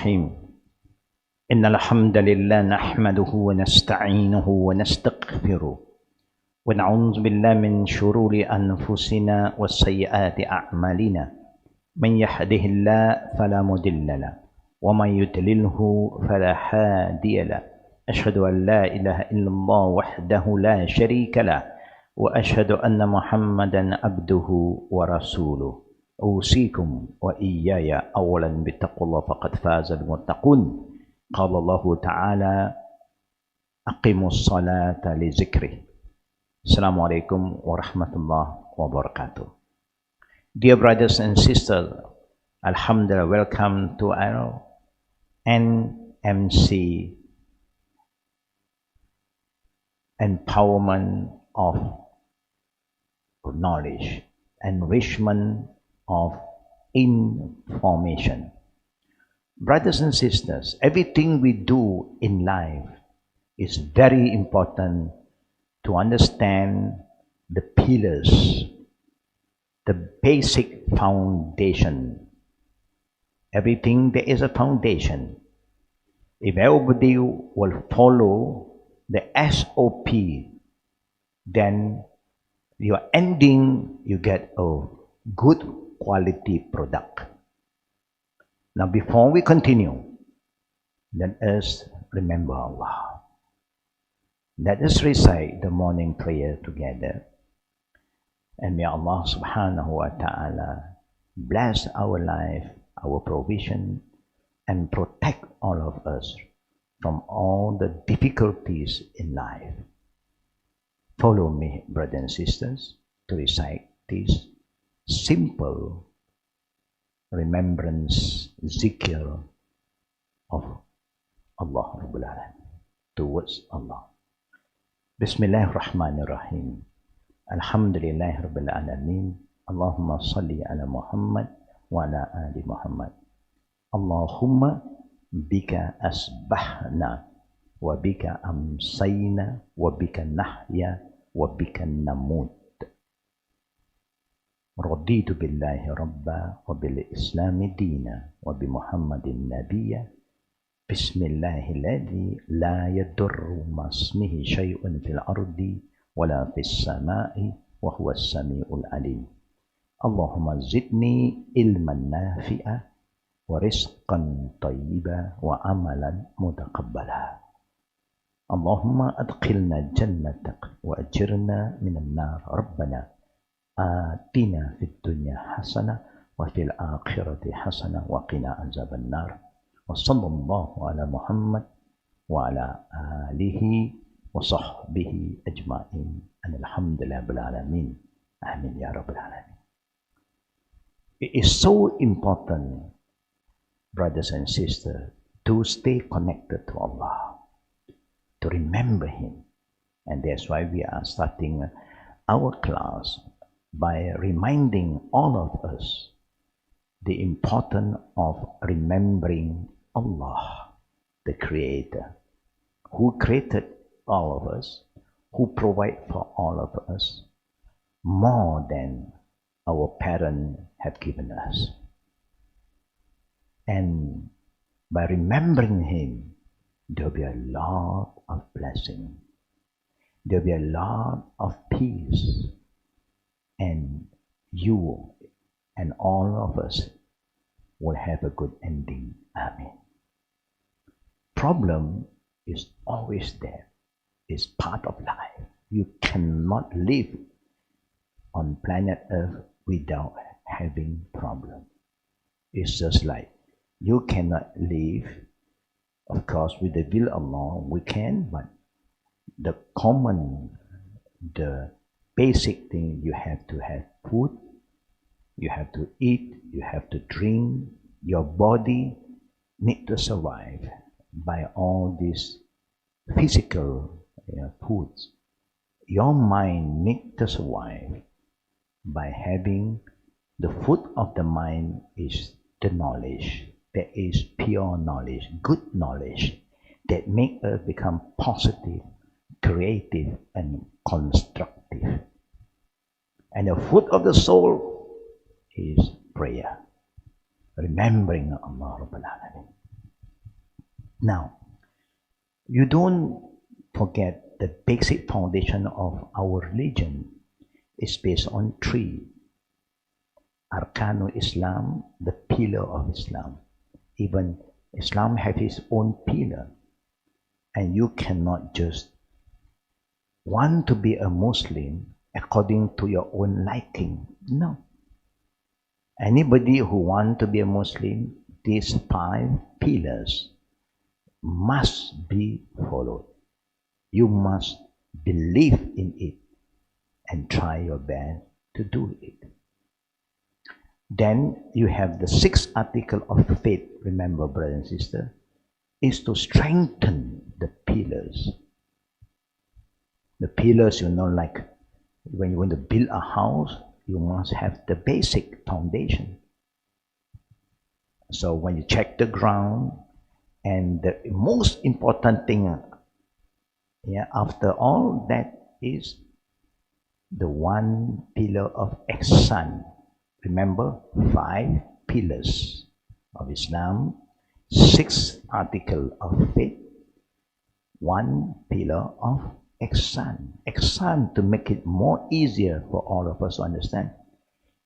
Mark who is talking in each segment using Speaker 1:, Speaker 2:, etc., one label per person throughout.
Speaker 1: الرحيم إن الحمد لله نحمده ونستعينه ونستغفره ونعوذ بالله من شرور أنفسنا وسيئات أعمالنا من يهده الله فلا مضل له ومن يضلله فلا هادي له أشهد أن لا إله إلا الله وحده لا شريك له وأشهد أن محمدا عبده ورسوله أوصيكم وإياي أولا بتقوى الله فقد فاز المتقون قال الله تعالى أقيموا الصلاة لذكره. Assalamualaikum warahmatullahi wabarakatuh. Dear brothers and sisters, Alhamdulillah, welcome to our NMC Empowerment of Knowledge, Enrichment of Information. Brothers and sisters, everything we do in life is very important to understand the pillars, the basic foundation. Everything there is a foundation. If everybody will follow the SOP, then your ending, you get a good quality product. Now before we continue, let us remember Allah. Let us recite the morning prayer together. And may Allah subhanahu wa ta'ala bless our life, our provision, and protect all of us from all the difficulties in life. Follow me, brothers and sisters, to recite this simple remembrance zikr of Allah Rabbul Alamin, towards Allah. Bismillahirrahmanirrahim. Alhamdulillahi Rabbil Alamin. Allahumma salli ala Muhammad wa ala ali Muhammad. Allahumma bika asbahna wa bika amsayna wa bika nahya wa bika namut. Raditu billahi rabba wa bil islami dina wa bi muhammadin nabiyya. Bismillahilladzi la yadurru masmihi syai'un fil ardi wala fis sama'i wa huwas sami'ul alim. Allahumma zidni ilman nafi'a wa rizqan tayyiba wa amalan mutaqabbala. Allahumma adkhilna jannatak wa ajirna minan nar. Rabbana atina fid dunya hasanah wa fil akhirati hasanah wa qina azaban nar. Wa sallallahu ala Muhammad wa ala alihi wa sahbihi ajma'in. Alhamdulillah bil alamin. Amin ya rabbal alamin. It is so important, brothers and sisters, to stay connected to Allah, to remember Him. And that's why we are starting our class by reminding all of us the importance of remembering Allah, the Creator, who created all of us, who provides for all of us more than our parents have given us. And by remembering Him, there will be a lot of blessing. There will be a lot of peace. And you and all of us will have a good ending. Amen. Problem is always there. It's part of life. You cannot live on planet Earth without having problem. It's just like you cannot live, of course, with the will of Allah, we can, but the common, the basic thing, you have to have food, you have to eat, you have to drink. Your body needs to survive by all these physical foods. Your mind needs to survive by having the food of the mind is the knowledge. That is pure knowledge, good knowledge that make us become positive, creative, and constructive. And the food of the soul is prayer, remembering Allah Rabbul Alamin. Now, you don't forget the basic foundation of our religion is based on three. Arkanul Islam, the pillar of Islam. Even Islam has its own pillar. And you cannot just want to be a Muslim according to your own liking. No. Anybody who wants to be a Muslim, these 5 pillars must be followed. You must believe in it and try your best to do it. Then you have the 6th article of faith, remember, brother and sister, is to strengthen the pillars. The pillars, like when you want to build a house, you must have the basic foundation. So when you check the ground, and the most important thing, after all that is the 1 pillar of ihsan. Remember, 5 pillars of Islam, 6th article of faith, 1 pillar of ihsan. Ihsan, to make it more easier for all of us to understand,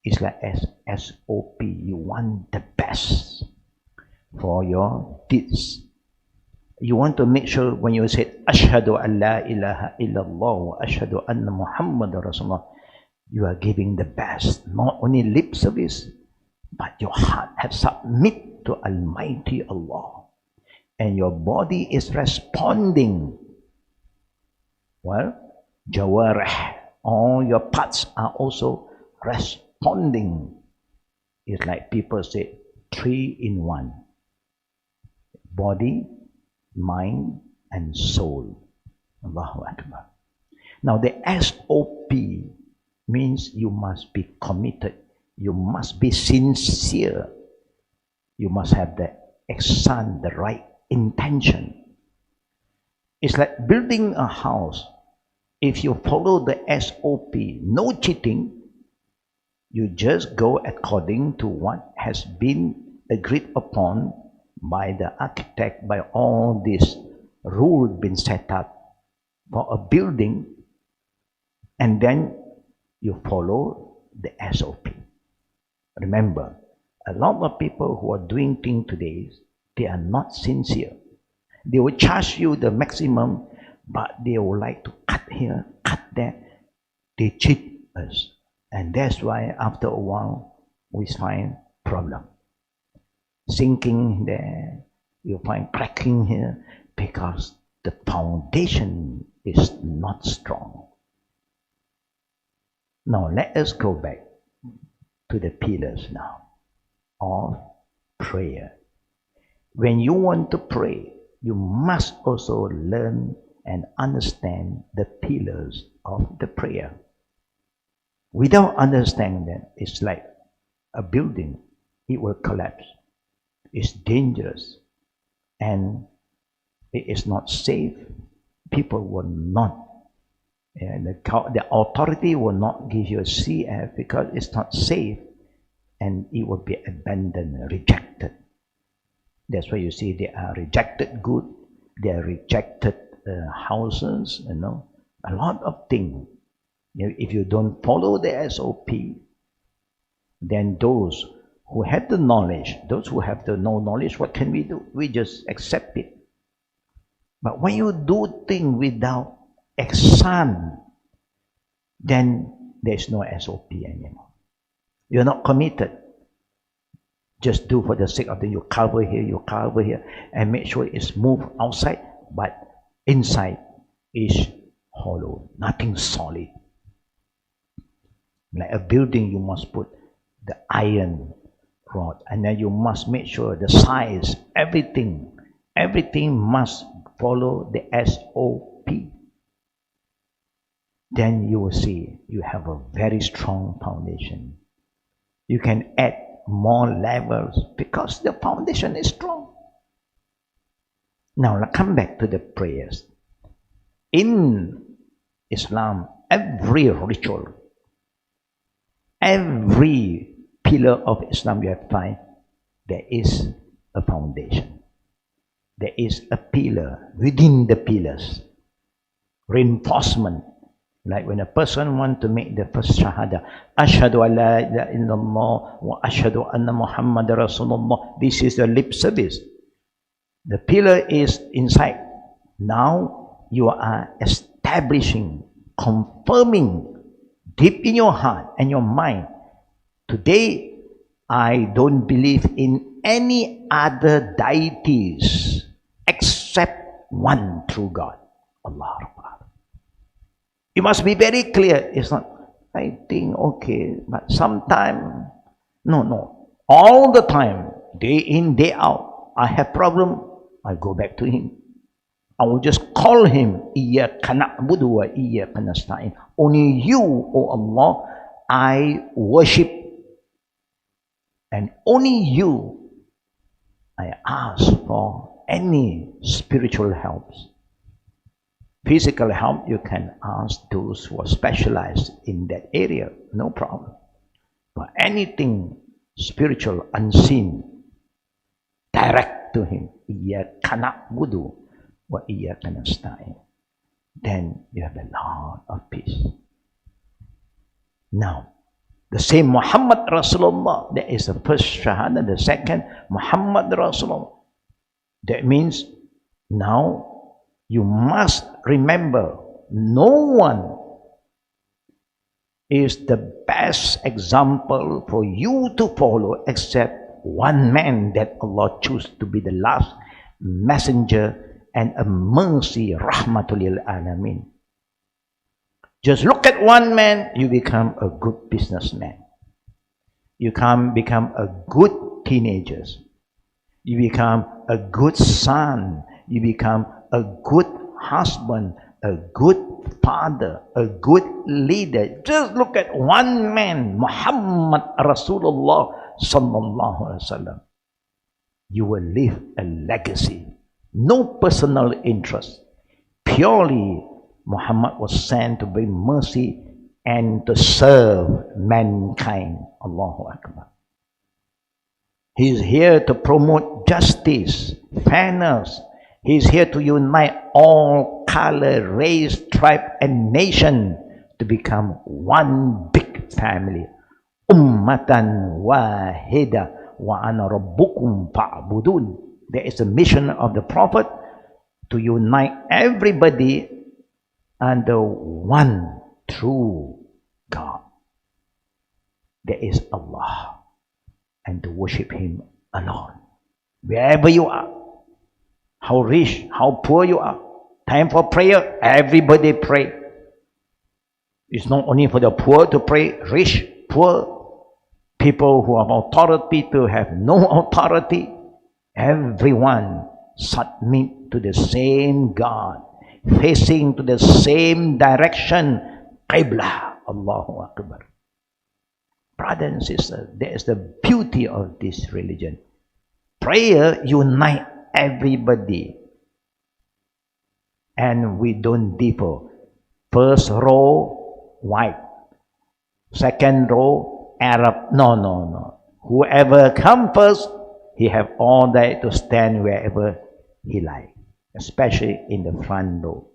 Speaker 1: is like SOP. You want the best for your deeds. You want to make sure when you say Ashhadu an la ilaha illallah wa ashhadu anna Muhammad Rasulullah, you are giving the best, not only lip service, but your heart has submit to Almighty Allah, and your body is responding. Well, jawarih, all your parts are also responding. It's like people say 3 in 1. Body, mind, and soul. Allahu Akbar. Now the SOP means you must be committed. You must be sincere. You must have the ihsan, the right intention. It's like building a house. If you follow the SOP, no cheating, you just go according to what has been agreed upon by the architect, by all these rules been set up for a building, and then you follow the SOP. Remember, a lot of people who are doing things today, they are not sincere. They will charge you the maximum, but they will like to cut here, cut there. They cheat us. And that's why after a while, we find problem. Sinking there, you find cracking here, because the foundation is not strong. Now let us go back to the pillars now of prayer. When you want to pray, you must also learn and understand the pillars of the prayer. Without understanding them, it's like a building. It will collapse. It's dangerous. And it is not safe. People will not, the authority will not give you a CF because it's not safe, and it will be abandoned, rejected. That's why you see they are rejected goods, they are rejected houses, a lot of things. If you don't follow the SOP, then those who have the knowledge, those who have the no knowledge, what can we do? We just accept it. But when you do things without ihsan, then there's no SOP anymore. You're not committed. Just do for the sake of the, you cover here, and make sure it's moved outside, but inside is hollow, nothing solid. Like a building, you must put the iron rod, and then you must make sure the size, everything must follow the SOP. Then you will see you have a very strong foundation. You can add more levels because the foundation is strong. Now let's come back to the prayers. In Islam, every ritual, every pillar of Islam you have find, there is a foundation. there is a pillar within the pillars. Reinforcement. Like when a person wants to make the first shahada, Ashhadu an la ilaha illallah wa ashhadu anna Muhammad Rasulullah. This is the lip service. The pillar is inside. Now you are establishing, confirming deep in your heart and your mind. Today, I don't believe in any other deities except one true God, Allah. You must be very clear. It's not, I think, okay, but sometime, no. All the time, day in, day out, I have problem, I go back to Him. I will just call Him, Iyyaka na'budu wa iyyaka nasta'in. Only You, O Allah, I worship. And only You, I ask for any spiritual helps. Physical help, you can ask those who are specialized in that area, no problem. But anything spiritual, unseen, direct to Him. Iyyaka na'budu wa iyyaka nasta'in. Then you have a lot of peace. Now, the same Muhammad Rasulullah, that is the first Shahada. The second, Muhammad Rasulullah. That means now you must remember, no one is the best example for you to follow except one man that Allah chose to be the last messenger and a mercy, rahmatul lil alamin. Just look at one man, you become a good businessman. You can become a good teenager. You become a good son. You become a good husband, a good father, a good leader. Just look at one man, Muhammad Rasulullah sallallahu alaihi wasallam. You will leave a legacy. No personal interest. Purely Muhammad was sent to bring mercy and to serve mankind. Allahu Akbar. He is here to promote justice, fairness. He is here to unite all color, race, tribe, and nation to become one big family. Ummatan wahida wa ana rabbukum fa'budun. There is a mission of the Prophet to unite everybody under one true God. There is Allah, and to worship Him alone. Wherever you are, how rich, how poor you are, time for prayer, everybody pray. It's not only for the poor to pray, rich, poor, people who have authority to have no authority. Everyone submit to the same God, facing to the same direction, Qibla. Allahu Akbar. Brothers and sisters, there is the beauty of this religion. Prayer unite everybody, and we don't differ. First row white, second row Arab. No. Whoever come first, he have all day to stand wherever he like, especially in the front row.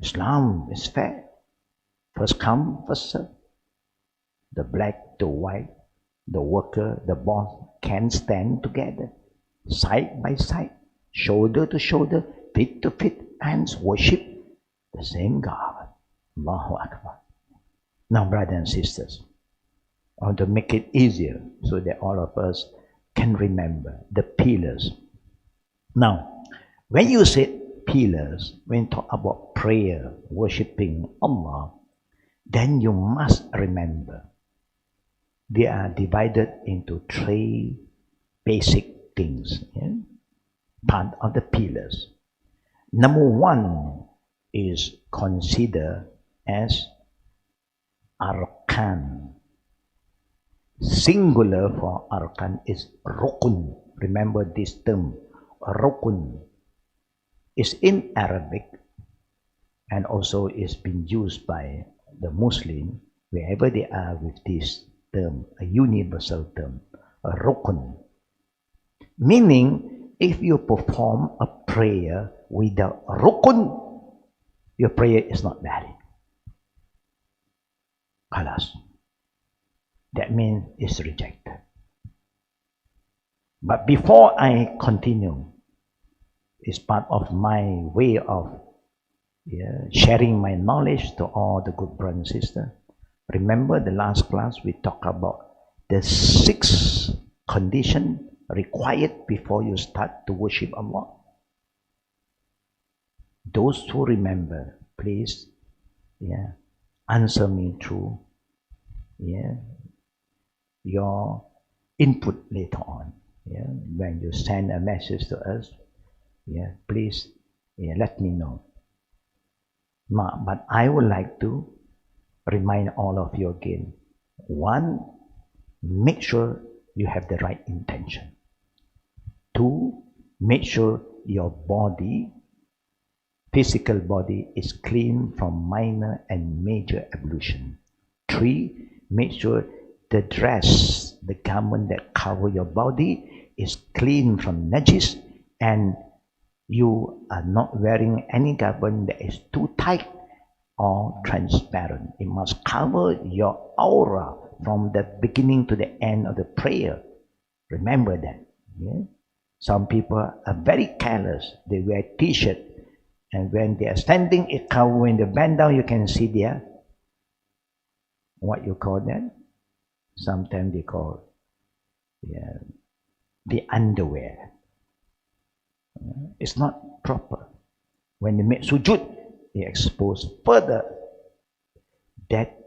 Speaker 1: Islam is fair. First come, first serve. The black, the white, the worker, the boss can stand together, side by side, shoulder to shoulder, feet to feet, hands worship the same God. Allahu Akbar. Now, brothers and sisters, I want to make it easier so that all of us can remember the pillars. Now, when you say pillars, when you talk about prayer, worshipping Allah, then you must remember they are divided into three basic things, part of the pillars. Number one is considered as arkan. Singular for arkan is rukun. Remember this term, rukun is in Arabic and also is being used by the Muslim wherever they are with this term, a universal term, a rukun. Meaning if you perform a prayer without rukun, your prayer is not valid. Khalas. That means it's rejected. But before I continue, it's part of my way of sharing my knowledge to all the good brothers and sisters. Remember the last class we talked about the 6 conditions required before you start to worship Allah. Those who remember, please answer me through your input later on. When you send a message to us, please let me know. But I would like to remind all of you again. 1, make sure you have the right intention. 2, make sure your body, physical body, is clean from minor and major ablution. 3, make sure the dress, the garment that cover your body is clean from najis, and you are not wearing any garment that is too tight or transparent. It must cover your aura from the beginning to the end of the prayer. Remember that. Some people are very careless. They wear t-shirt, and when they are standing, it covers. When they bend down, you can see their, what you call that? Sometimes they call the underwear. It's not proper. When they make sujud, they expose further. That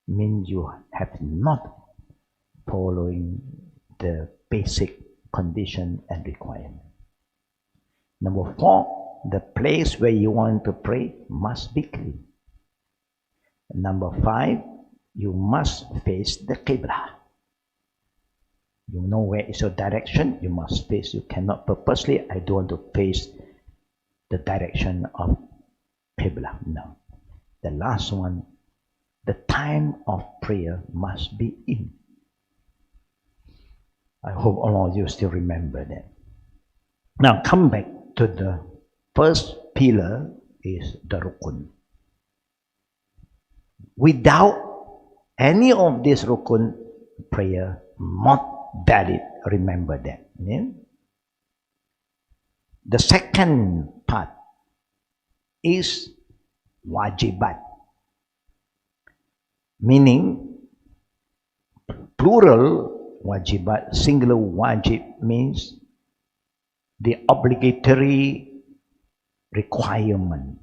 Speaker 1: means you have not following the basic condition and requirement. Number 4, the place where you want to pray must be clean. Number 5, you must face the Qibla. You know where is your direction, you must face. You cannot purposely, I don't want to face the direction of Qibla. No. The last one, the time of prayer must be in. I hope all of you still remember that. Now come back to the first pillar, is the rukun. Without any of this rukun, prayer not valid. Remember that. The second part is wajibat, meaning plural wajibat, singular wajib means the obligatory requirement.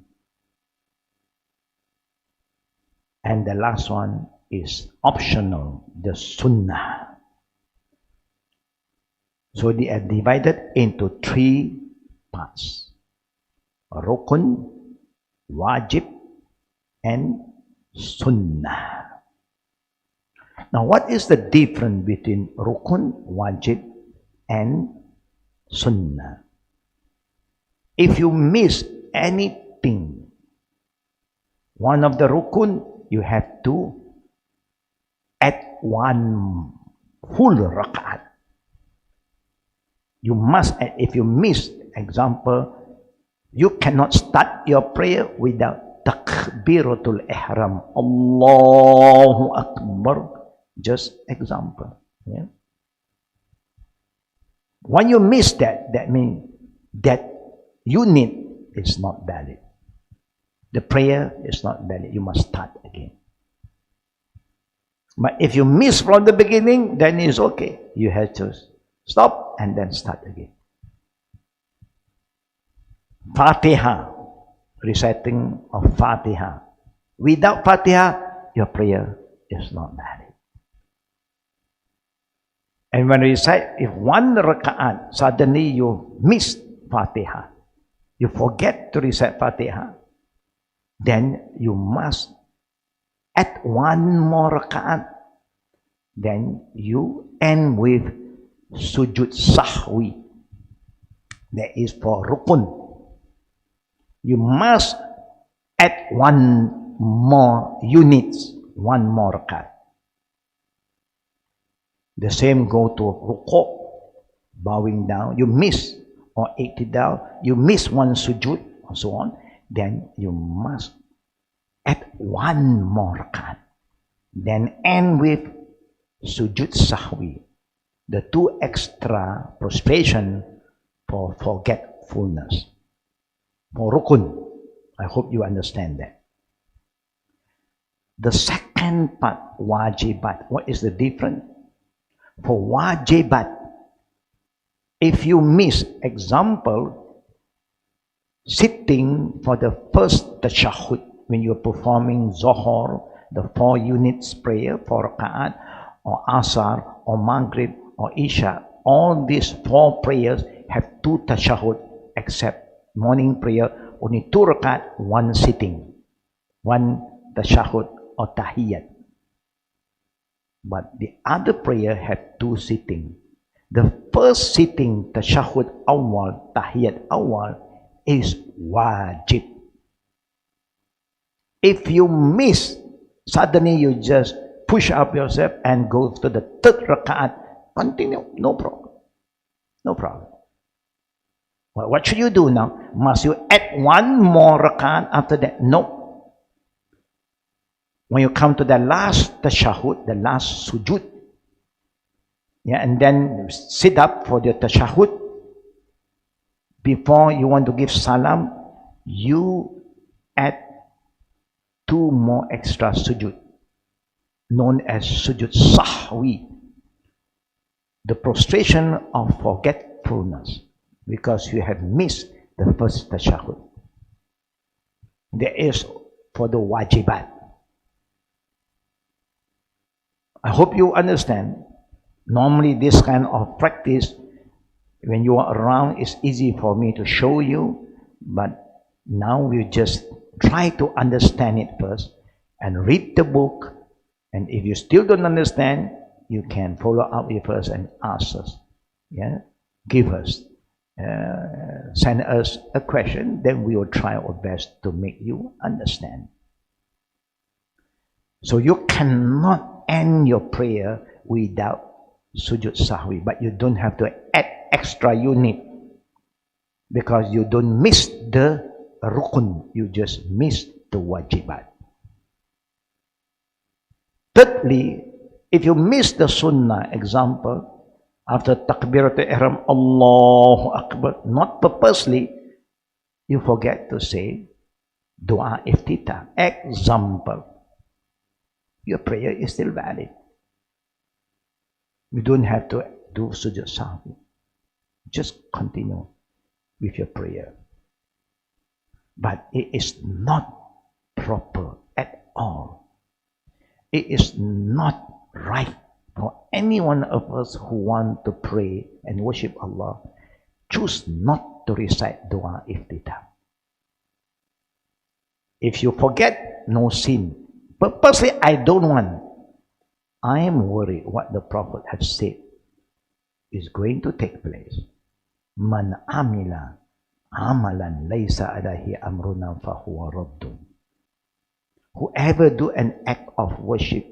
Speaker 1: And the last one is optional, the sunnah. So they are divided into 3 parts: rukun, wajib, and sunnah. Now what is the difference between rukun, wajib, and sunnah? If you miss anything, one of the rukun, you have to add 1 full rak'at. You must add. If you miss, example, you cannot start your prayer without takbiratul ihram, Allahu Akbar. Just example. When you miss that, that means that unit is not valid. The prayer is not valid. You must start again. But if you miss from the beginning, then it's okay. You have to stop and then start again. Fatiha, reciting of Fatiha. Without Fatiha, your prayer is not valid. And when you recite, if 1 raka'at, suddenly you miss Fatiha, you forget to recite Fatiha, then you must add 1 more raka'at. Then you end with sujud sahwi. That is for rukun. You must add 1 more units, 1 more raka'at. The same go to ruku', bowing down. You miss or iktidal, you miss one sujud, or so on, then you must add one more rakat. Then end with sujud sahwi, the 2 extra prostration for forgetfulness, for rukun. I hope you understand that. The second part, wajibat. What is the difference? For wajibat, if you miss, example, sitting for the first tashahhud when you're performing Zohar, the 4 units prayer, 4 rakaat, or Asar, or Maghrib, or Isha, all these 4 prayers have 2 tashahhud, except morning prayer, only 2 rakaat, 1 sitting, 1 tashahhud or tahiyyat. But the other prayer have 2 sitting. The first sitting, tashahhud awal, tahiyyat awal, is wajib. If you miss, suddenly you just push up yourself and go to the 3rd rakaat, continue, no problem. No problem. Well, what should you do now? Must you add 1 more rakaat after that? No. When you come to the last tashahhud, the last sujud, and then sit up for the tashahhud, before you want to give salam, you add 2 more extra sujud, known as sujud sahwi, the prostration of forgetfulness, because you have missed the first tashahhud. There is for the wajibat. I hope you understand. Normally this kind of practice, when you are around, it's easy for me to show you, but now we just try to understand it first and read the book, and if you still don't understand, you can follow up with us and ask us, give us, send us a question, then we will try our best to make you understand. So you cannot end your prayer without sujud sahwi, but you don't have to add extra unit, because you don't miss the rukun, you just miss the wajibat. Thirdly, if you miss the sunnah, example, after takbiratul ihram, Allahu Akbar, not purposely, you forget to say dua iftitah, example, your prayer is still valid. You don't have to do sujud sahwi. Just continue with your prayer. But it is not proper at all. It is not right for any one of us who want to pray and worship Allah, choose not to recite dua iftitah. If you forget, no sin. Purposely, I don't want. I am worried what the Prophet has said is going to take place. Man amila amalan laysa alaihi amruna fahuwa raddun. Whoever do an act of worship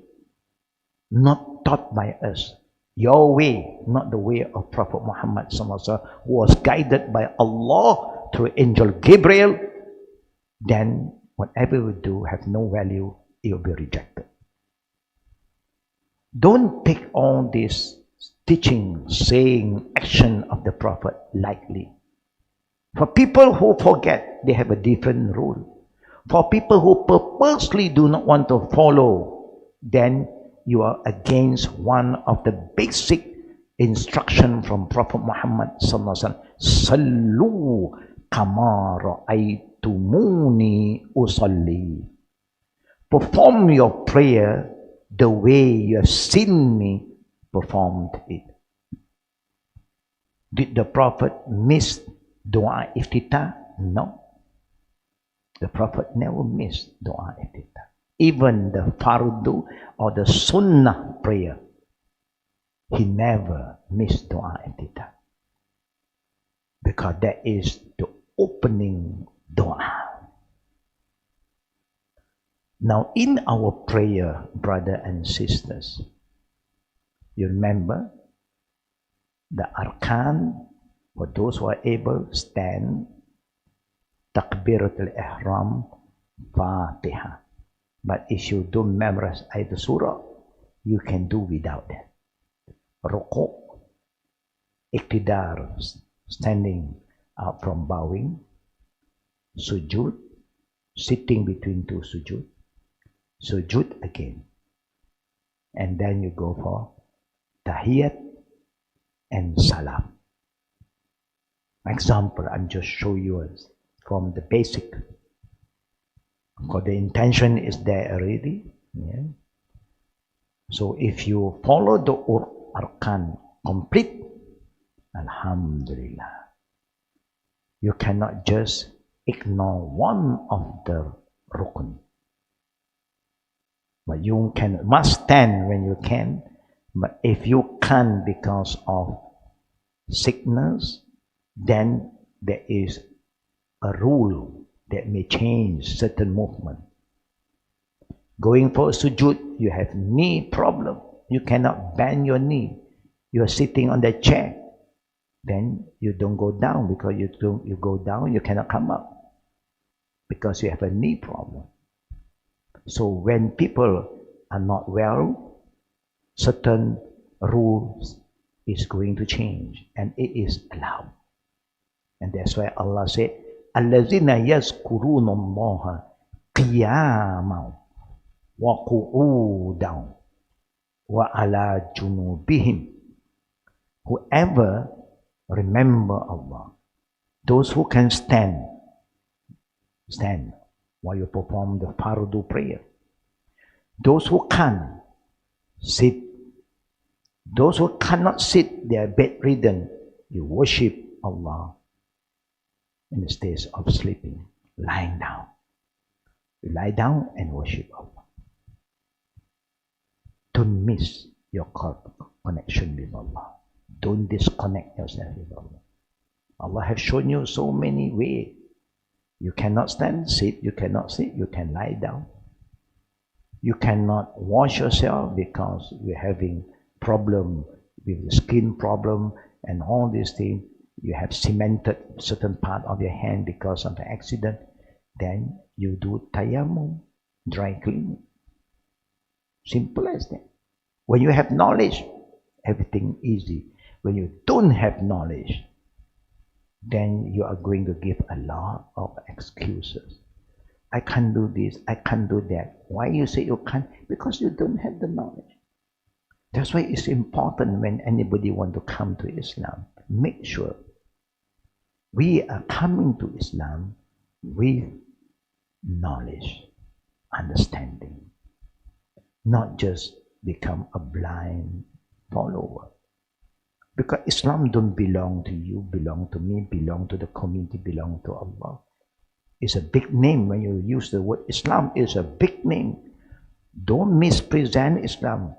Speaker 1: not taught by us, your way, not the way of Prophet Muhammad SAW, who was guided by Allah through Angel Gabriel, then whatever we do have no value, it will be rejected. Don't take all this teaching, saying, action of the Prophet lightly. For people who forget, they have a different rule. For people who purposely do not want to follow, then you are against one of the basic instruction from Prophet Muhammad sallallahu alaihi wasallam. Sallu kama ra'aytumuni usalli. Perform your prayer the way you have seen me performed it. Did the Prophet miss dua iftitah? No. The Prophet never missed dua iftitah. Even the fardu or the sunnah prayer, he never missed dua iftitah. Because that is the opening dua. Now, in our prayer, brother and sisters, you remember the arkan For those who are able, stand, Takbiratul Ihram, Fatiha. But if you don't memorize either surah, you can do without that. Ruku', Iqtidar, standing up from bowing, Sujud, sitting between two sujud, Sujud again. And then you go for Tahiyat and Salam. Example, I'm just showing you from the basic. Because the intention is there already. Yeah. So if you follow the arkan complete, Alhamdulillah. You cannot just ignore one of the rukun. But you must stand when you can. But if you can't because of sickness, then there is a rule that may change certain movement. Going for sujud, you have knee problem. You cannot bend your knee. You are sitting on the chair. Then you don't go down, because you go down, you cannot come up because you have a knee problem. So when people are not well, certain rules is going to change, and it is allowed. And that's why Allah said, "Allazina yazkuruna Allaha qiyaman wa qu'udan wa ala junubihim." Whoever remember Allah, those who can stand while you perform the fardu prayer. Those who can't sit, those who cannot sit, they are bedridden, you worship Allah in the state of sleeping, lying down. You lie down and worship Allah. Don't miss your connection with Allah. Don't disconnect yourself with Allah. Allah has shown you so many ways. You cannot stand, sit, you cannot sit, you can lie down. You cannot wash yourself because you're having problem with the skin problem and all these things. You have cemented certain part of your hand because of the accident. Then you do tayammum, dry cleaning. Simple as that. When you have knowledge, everything easy. When you don't have knowledge, then you are going to give a lot of excuses. I can't do this, I can't do that. Why you say you can't? Because you don't have the knowledge. That's why it's important when anybody want to come to Islam, make sure we are coming to Islam with knowledge, understanding, not just become a blind follower. Because Islam don't belong to you, belong to me, belong to the community, belong to Allah. It's a big name. When you use the word Islam, it's a big name. Don't mispresent Islam.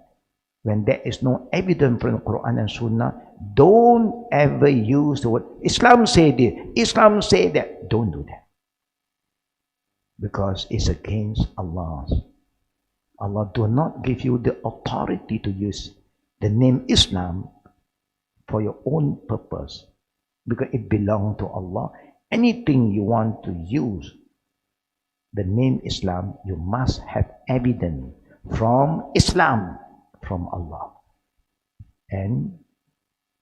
Speaker 1: When there is no evidence from the Quran and Sunnah, don't ever use the word Islam say this, Islam say that. Don't do that. Because it's against Allah. Allah do not give you the authority to use the name Islam for your own purpose, because it belongs to Allah. Anything you want to use the name Islam, you must have evidence from Islam, from Allah, and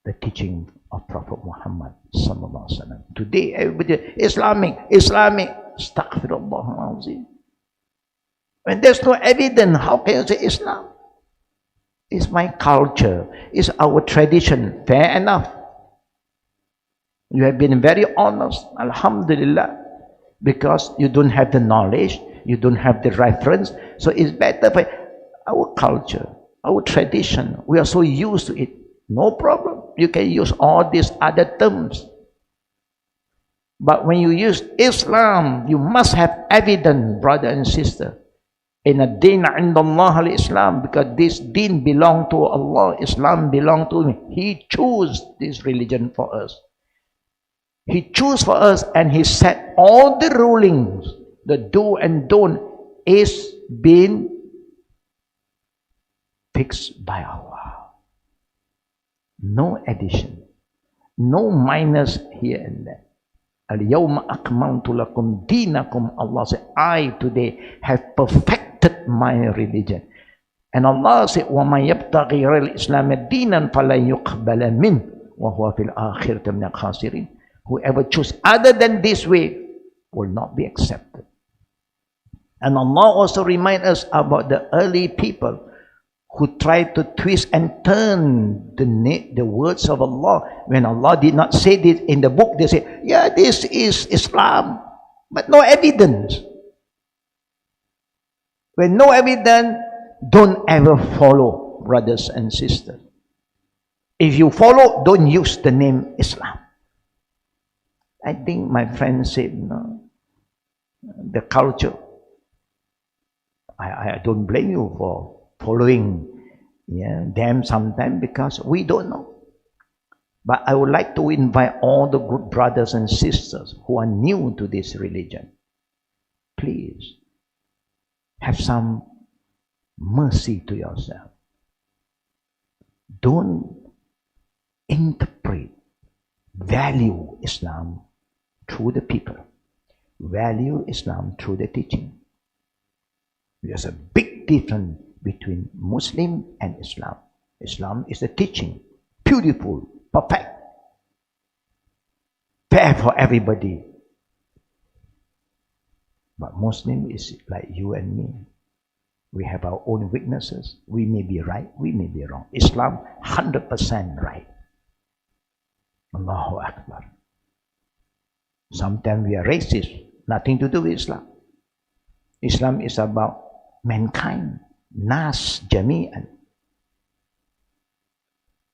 Speaker 1: the teaching of Prophet Muhammad sallallahu alaihi wasallam. Today, everybody Islamic, astaghfirullah. When there's no evidence, how can you say Islam? It's my culture, it's our tradition. Fair enough. You have been very honest, Alhamdulillah, because you don't have the knowledge, you don't have the reference. So it's better for our culture, our tradition. We are so used to it. No problem. You can use all these other terms. But when you use Islam, you must have evidence, brother and sister. In a deen indallah al-Islam, because this deen belong to Allah, Islam belong to Him. He chose this religion for us. He chose for us, and He set all the rulings, the do and don't, is been fixed by Allah. No addition, No minus here and there. Al-yawma akmaltu lakum dinakum. Allah said, I today have perfected my religion. And Allah said, وَمَا يَبْتَغِي غَيْرَ الْإِسْلَامَ دِينًا فَلَنْ يُقْبَلَ مِنْهُ وَهُوَ فِي الْآخِرَةِ مِنَ الْخَاسِرِينَ. Whoever choose other than this way will not be accepted. And Allah also reminds us about the early people who tried to twist and turn the words of Allah. When Allah did not say this in the book, they say, yeah, this is Islam, but no evidence. When no evidence, don't ever follow, brothers and sisters. If you follow, don't use the name Islam. I think my friend said, no, the culture. I don't blame you for following them sometimes because we don't know. But I would like to invite all the good brothers and sisters who are new to this religion. Please, have some mercy to yourself. Don't interpret, value Islam through the people. Value Islam through the teaching. There's a big difference between Muslim and Islam. Islam is the teaching, beautiful, perfect, fair for everybody. But Muslim is like you and me. We have our own weaknesses. We may be right, we may be wrong. Islam, 100% right. Allahu Akbar. Sometimes we are racist. Nothing to do with Islam. Islam is about mankind. Nas Jami'an.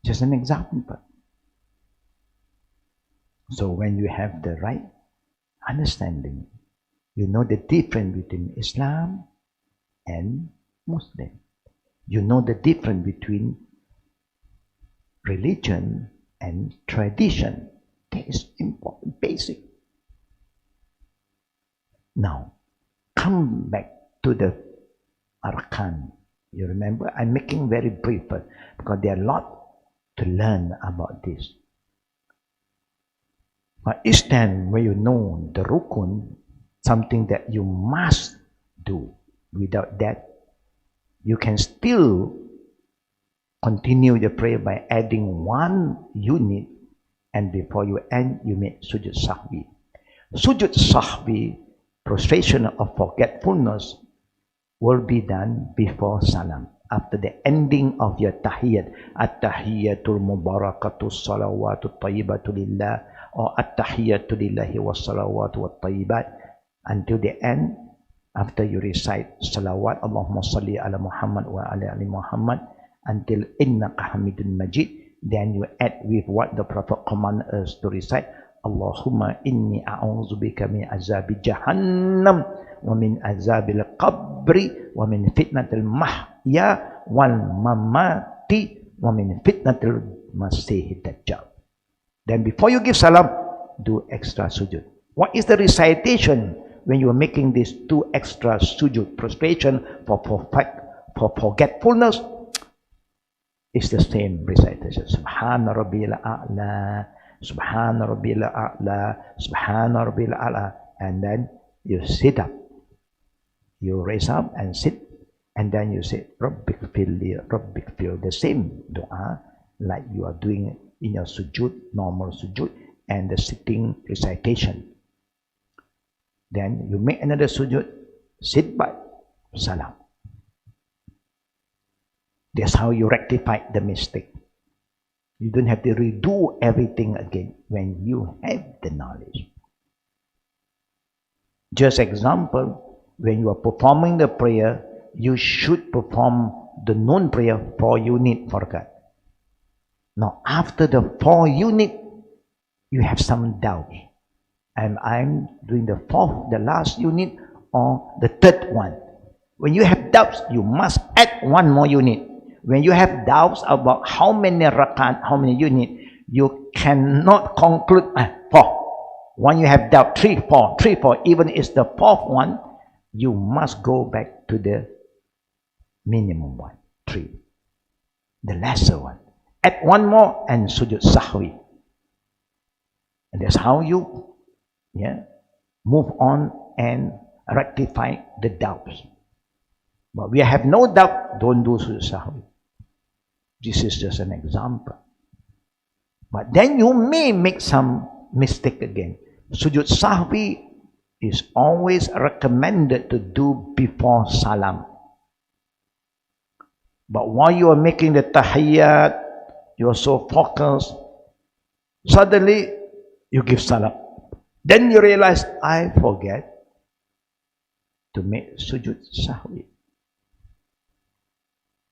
Speaker 1: Just an example. So when you have the right understanding, you know the difference between Islam and Muslim. You know the difference between religion and tradition. That is important, basic. Now, come back to the Arkan. You remember, I'm making very brief because there are a lot to learn about this. But each time when you know the Rukun, something that you must do, without that, you can still continue the prayer by adding one unit, and before you end, you make Sujud Sahwi. Sujud Sahwi, prostration of forgetfulness, will be done before Salam, after the ending of your Tahiyyat. At-Tahiyyatul Mubarakatus Salawatu Tayyibatu Lillah, or At-Tahiyyatu Lillahi was Salawatu wa Tayyibat, until the end. After you recite Salawat, Allahumma salli ala Muhammad wa ala ali Muhammad, until Innaka Hamidun Majid, then you add with what the Prophet commanded us to recite, Allahumma inni a'udzubika min azabi jahannam wa min azabil qabri wa min fitnatil mahya wal mamati wa min fitnatil masihid dajjal. Then before you give salam, do extra sujud. What is the recitation when you are making these two extra sujud? Prostration for forgetfulness. It's the same recitation. Subhana Rabbil A'la, Subhana Rabbil A'la, Subhana Rabbil A'la. And then you sit up. You raise up and sit. And then you say, Rabbik Fili, Rabbik Fil. The same dua like you are doing in your sujud, normal sujud, and the sitting recitation. Then you make another sujud, sit back, salam. That's how you rectify the mistake. You don't have to redo everything again when you have the knowledge. Just example, when you are performing the prayer, you should perform the known prayer 4 unit for God. Now, after the 4 unit, you have some doubt. And I'm doing the 4th, the last unit, or the 3rd one. When you have doubts, you must add 1 more unit. When you have doubts about how many rakat, how many units, you cannot conclude 4. When you have doubt, 3, 4, 3, 4, even if it's the 4th one, you must go back to the minimum one, 3, the lesser one. Add 1 more and sujud sahwi. And that's how you move on and rectify the doubts. But we have no doubt, don't do sujud sahwi. This is just an example. But then you may make some mistake again. Sujud sahwi is always recommended to do before salam. But while you are making the tahiyyat, you are so focused, suddenly you give salam. Then you realize, I forget to make sujud sahwi.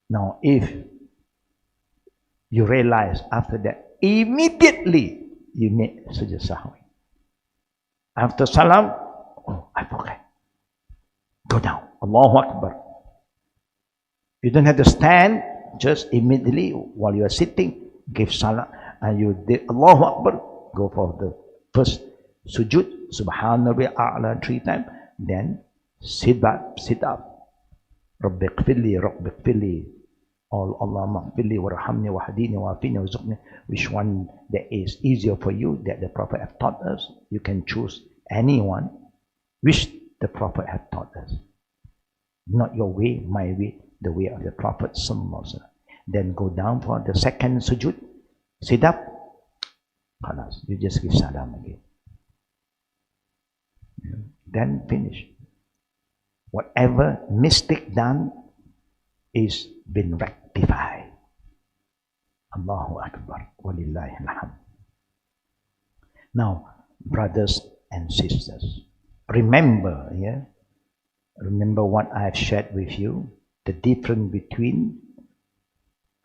Speaker 1: Now, if you realize after that, immediately you make sujud sahwi. After salam, oh, I forget. Go down. Allahu Akbar. You don't have to stand, just immediately while you are sitting, give salam, and you did Allahu Akbar, go for the first sujud, Subhanallah A'la 3 times, then sit back, sit up. Rabbi qfirli, Allah maghfirli, warhamni, wahdini, wafini, warzuqni. Which one that is easier for you, that the Prophet have taught us? You can choose anyone which the Prophet have taught us. Not your way, my way, the way of the Prophet. Then go down for the second sujud, sit up, you just give salam again. Then finish. Whatever mistake done is been rectified. Allahu Akbar. Walillahi alhamd. Now, brothers and sisters, remember what I have shared with you, the difference between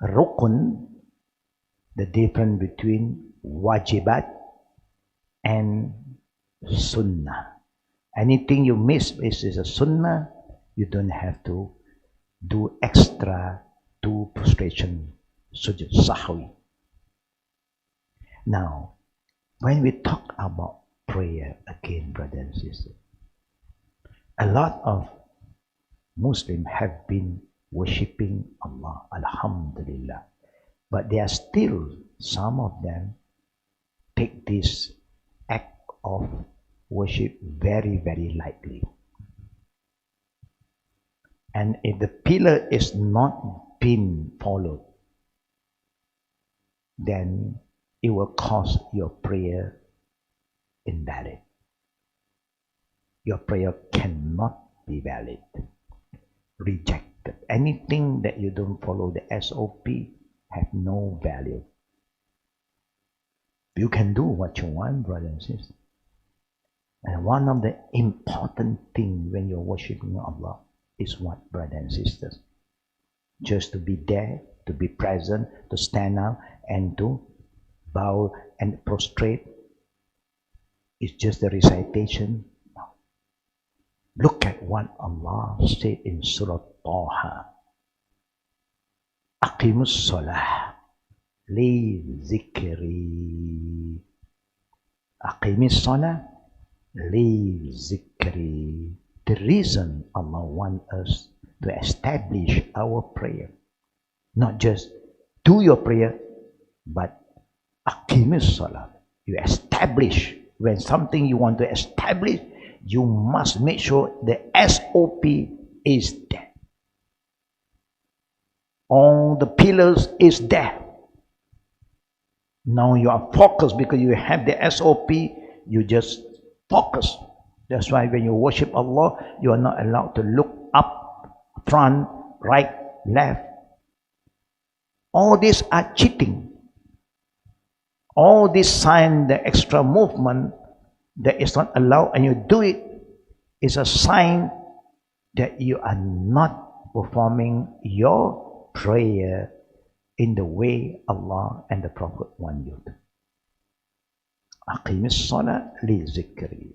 Speaker 1: rukun, the difference between wajibat and sunnah. Anything you miss is a sunnah, you don't have to do extra 2 prostration sujud sahwi. Now, when we talk about prayer again, brothers and sisters, a lot of Muslims have been worshipping Allah, Alhamdulillah. But there are still some of them take this act of worship very, very lightly. And if the pillar is not being followed, then it will cause your prayer invalid. Your prayer cannot be valid. Rejected. Anything that you don't follow the SOP have no value. You can do what you want, brothers and sisters. And one of the important things when you're worshiping Allah is what, brothers and sisters? Just to be there, to be present, to stand up and to bow and prostrate. It's just a recitation. Look at what Allah said in Surah Taha. Aqimus salah li zikri. Aqimus salah li zikri. The reason Allah wants us to establish our prayer, not just do your prayer, but aqimus salah. You establish. When something you want to establish, you must make sure the SOP is there. All the pillars is there. Now you are focused because you have the SOP, you just focus. That's why when you worship Allah, you are not allowed to look up, front, right, left. All these are cheating. All this sign, the extra movement that is not allowed, and you do it, is a sign that you are not performing your prayer in the way Allah and the Prophet want you to. Aqimis salah li zikri.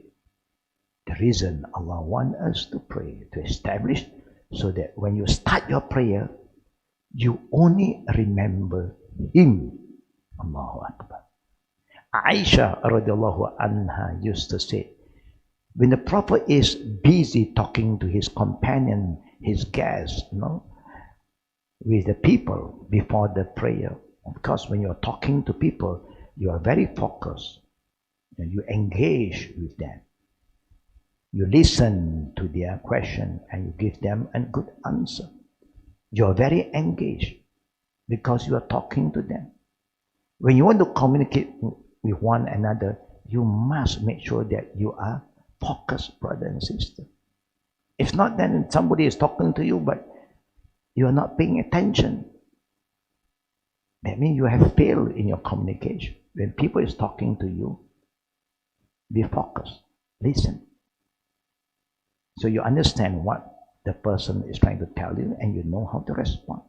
Speaker 1: The reason Allah wants us to pray, to establish, so that when you start your prayer, you only remember Him. Allahu Akbar. Aisha radiallahu anha used to say, when the Prophet is busy talking to his companion, his guests, with the people before the prayer. Of course, when you're talking to people, you are very focused. And you engage with them. You listen to their question and you give them a good answer. You're very engaged because you are talking to them. When you want to communicate with one another, you must make sure that you are focused, brother and sister. If not, then somebody is talking to you, but you are not paying attention. That means you have failed in your communication. When people is talking to you, be focused, listen. So you understand what the person is trying to tell you and you know how to respond.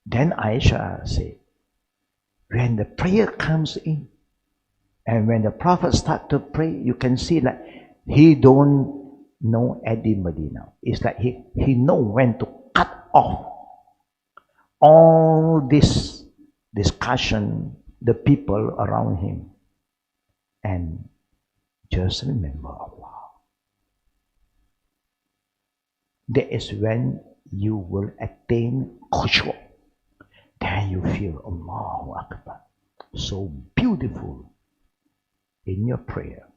Speaker 1: Then Aisha said, when the prayer comes in, and when the Prophet start to pray, you can see that he don't know anybody now. It's like he know when to cut off all this discussion, the people around him, and just remember Allah. That is when you will attain khushu'. Then you feel Allahu Akbar, so beautiful in your prayer.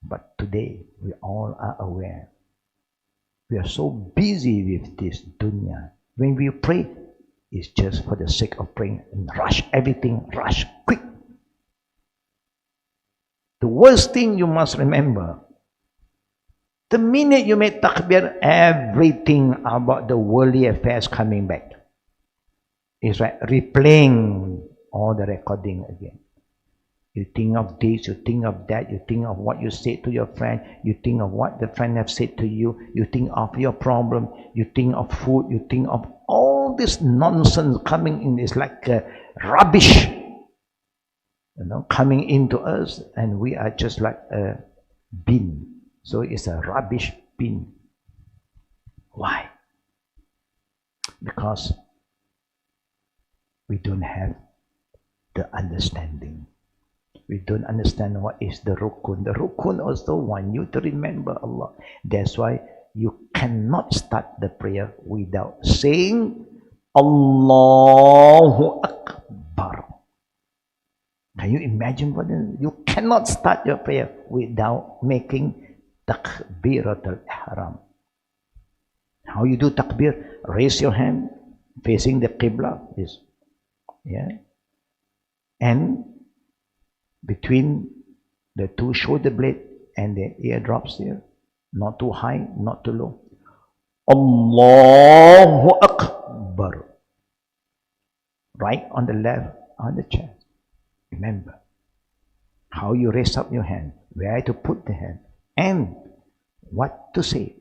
Speaker 1: But today we all are aware, we are so busy with this dunya. When we pray, it's just for the sake of praying and rush everything, rush quick. The worst thing you must remember, the minute you make takbir, everything about the worldly affairs coming back. It's like replaying all the recording again. You think of this, you think of that, you think of what you said to your friend, you think of what the friend have said to you, you think of your problem, you think of food, you think of all this nonsense coming in. It's like rubbish, coming into us, and we are just like a bin. So it's a rubbish bin. Why? Because we don't have the understanding. We don't understand what is the rukun. The rukun also want you to remember Allah. That's why you cannot start the prayer without saying Allahu Akbar. Can you imagine what you cannot start your prayer without making takbiratul ihram. How you do takbir? Raise your hand facing the qibla. And between the two shoulder blade and the eardrops here, not too high, not too low. Allahu Akbar. Right on the left, on the chest. Remember how you raise up your hand, where to put the hand, and what to say.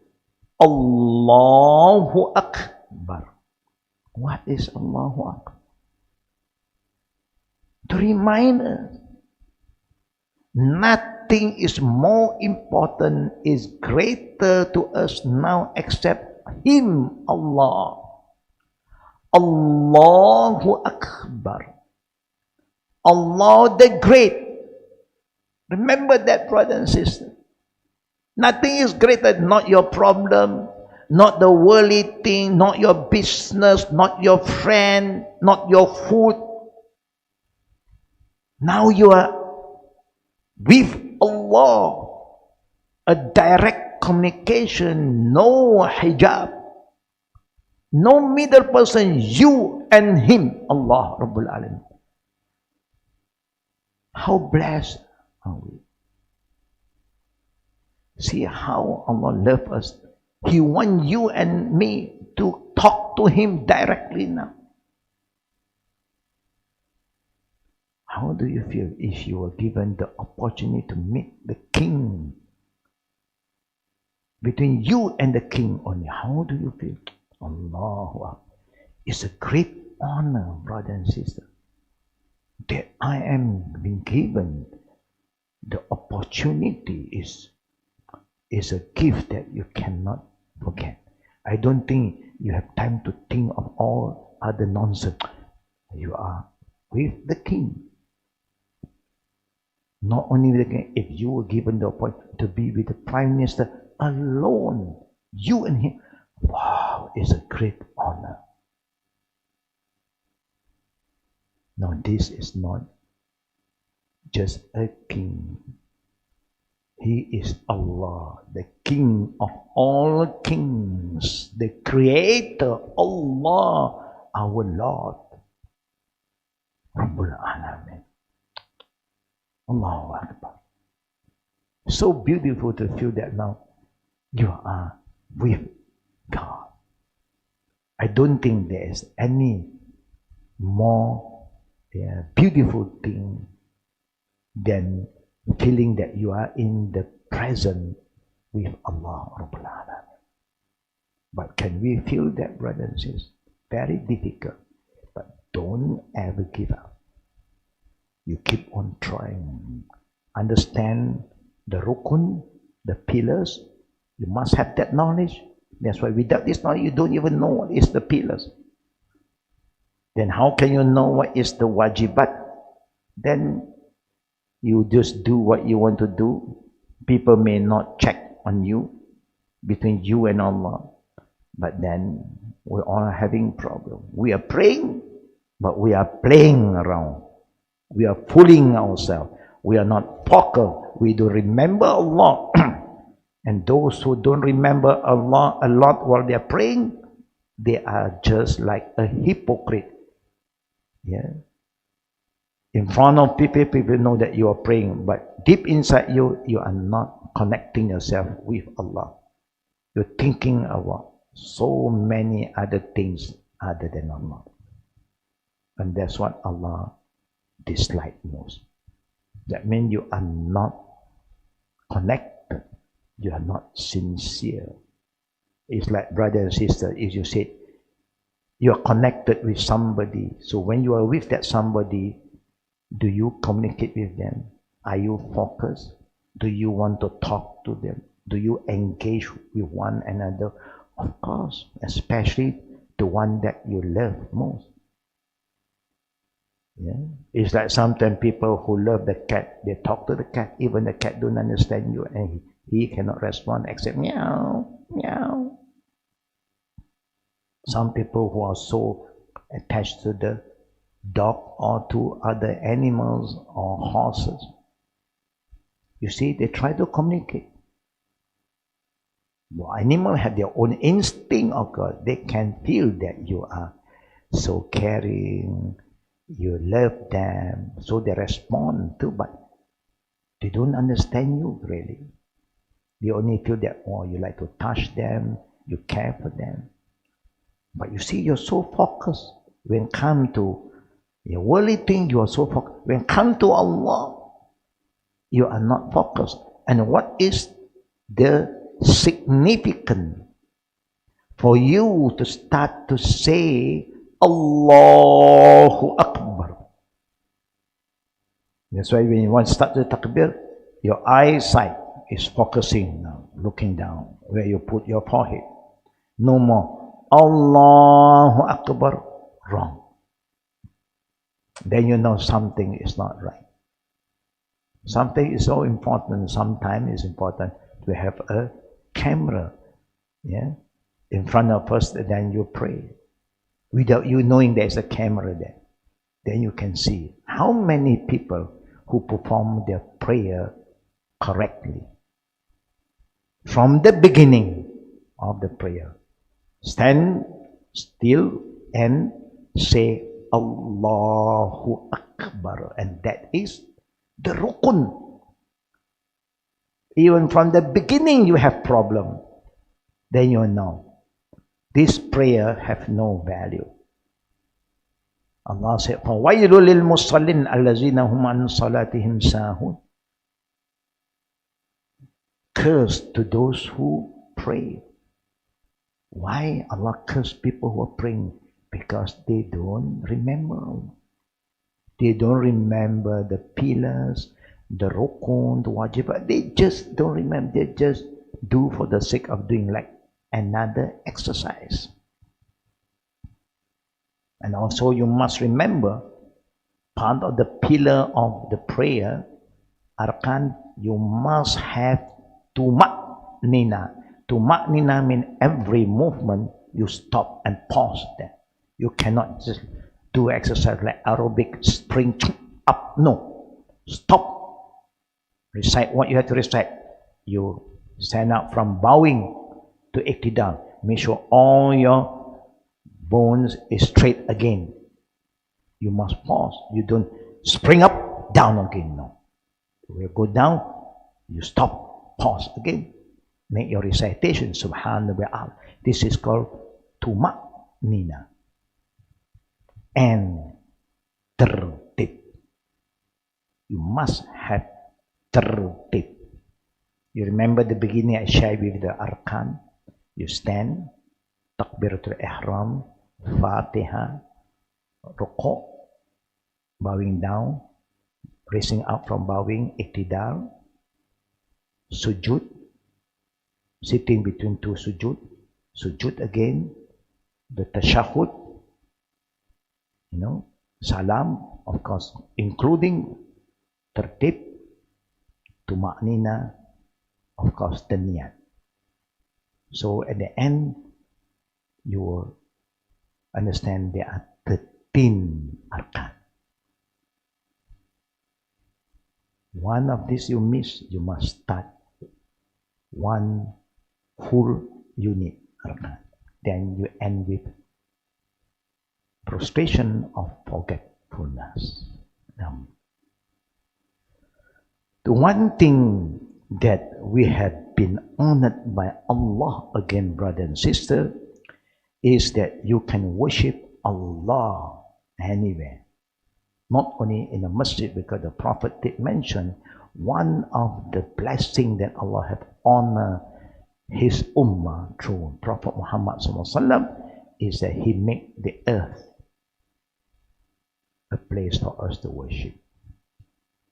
Speaker 1: Allahu Akbar. What is Allahu Akbar? To remind us, nothing is more important, is greater to us now except Him, Allah. Allahu Akbar. Allah the Great. Remember that, brother and sister. Nothing is greater, not your problem, not the worldly thing, not your business, not your friend, not your food. Now you are with Allah, a direct communication, no hijab, no middle person, you and Him, Allah Rabbul Alamin. How blessed are we? See how Allah loves us. He wants you and me to talk to Him directly now. How do you feel if you were given the opportunity to meet the King? Between you and the King only, how do you feel? Allahu Akbar. It's a great honor, brother and sister, that I am being given the opportunity. Is a gift that you cannot forget. I don't think you have time to think of all other nonsense. You are with the King. Not only with the King, if you were given the opportunity to be with the Prime Minister alone, you and him, wow, it's a great honor. Now this is not just a king. He is Allah, the King of all kings, the Creator, Allah, our Lord, Rabbul Alamin. Allahu Akbar. So beautiful to feel that now you are with God. I don't think there is any more beautiful thing than feeling that you are in the present with Allah Rabbul Alamin. But can we feel that, brothers and sisters? Very difficult. But don't ever give up. You keep on trying. Understand the rukun, the pillars. You must have that knowledge. That's why without this knowledge, you don't even know what is the pillars. Then how can you know what is the wajibat? Then you just do what you want to do. People may not check on you, between you and Allah. But then we're all having problem. We are praying, but we are playing around. We are fooling ourselves. We are not focused. We don't remember Allah. And those who don't remember Allah a lot while they are praying, they are just like a hypocrite. Yeah. In front of people, people know that you are praying, but deep inside you, you are not connecting yourself with Allah. You're thinking about so many other things other than Allah. And that's what Allah dislikes most. That means you are not connected. You are not sincere. It's like brother and sister, if you said, you are connected with somebody. So when you are with that somebody, do you communicate with them? Are you focused? Do you want to talk to them? Do you engage with one another? Of course, especially the one that you love most. Yeah. It's like sometimes people who love the cat, they talk to the cat, even the cat don't understand you, and he cannot respond except meow, meow. Some people who are so attached to the dog or to other animals or horses, you see, they try to communicate. The animal have their own instinct of God. They can feel that you are so caring, you love them, so they respond too, but they don't understand you really. They only feel that, oh, you like to touch them, you care for them. But you see, you're so focused. When come to your worldly thing, you are so focused. When come to Allah, you are not focused. And what is the significance for you to start to say Allahu Akbar? That's why when you want to start the takbir, your eyesight is focusing now, looking down where you put your forehead. No more Allahu Akbar, wrong. Then you know something is not right. Something is so important. Sometimes it's important to have a camera, yeah, in front of us, and then you pray without you knowing there's a camera there. Then you can see how many people who perform their prayer correctly from the beginning of the prayer. Stand still and say Allahu Akbar, and that is the rukun. Even from the beginning you have problem, then you know this prayer have no value. Allah said, فَوَيْلُ لِلْمُصَّلِّينَ الَّذِينَ هُمْ عَنْ صَلَاتِهِمْ سَاهُونَ. Curse to those who pray. Why Allah curse people who are praying? Because they don't remember. They don't remember the pillars, the rukun, the wajib. They just don't remember. They just do for the sake of doing, like another exercise. And also you must remember, part of the pillar of the prayer, arkan, you must have tuma'nina. Tuma'nina means every movement you stop and pause there. You cannot just do exercise like aerobic, spring up. No. Stop. Recite what you have to recite. You stand up from bowing to iktidal. Make sure all your bones is straight again. You must pause. You don't spring up, down again. No. You go down, you stop, pause again. Make your recitation. Subhanallah. This is called tumak nina. And tertib. You must have tertib. You remember the beginning I shared with the arkan. You stand, takbiratul ihram, Fatiha, ruku', bowing down, raising up from bowing, iktidal, sujud, sitting between two sujud, sujud again, the tashahud, salam, of course, including tertib, tuma'nina, of course, the niyat. So at the end, you will understand there are 13 arkan. One of these you miss, you must start one full unit arkan. Then you end with prostration of forgetfulness. The one thing that we have been honored by Allah again, brother and sister, is that you can worship Allah anywhere. Not only in the masjid, because the Prophet did mention one of the blessings that Allah have honored His ummah through Prophet Muhammad SAW is that He make the earth a place for us to worship.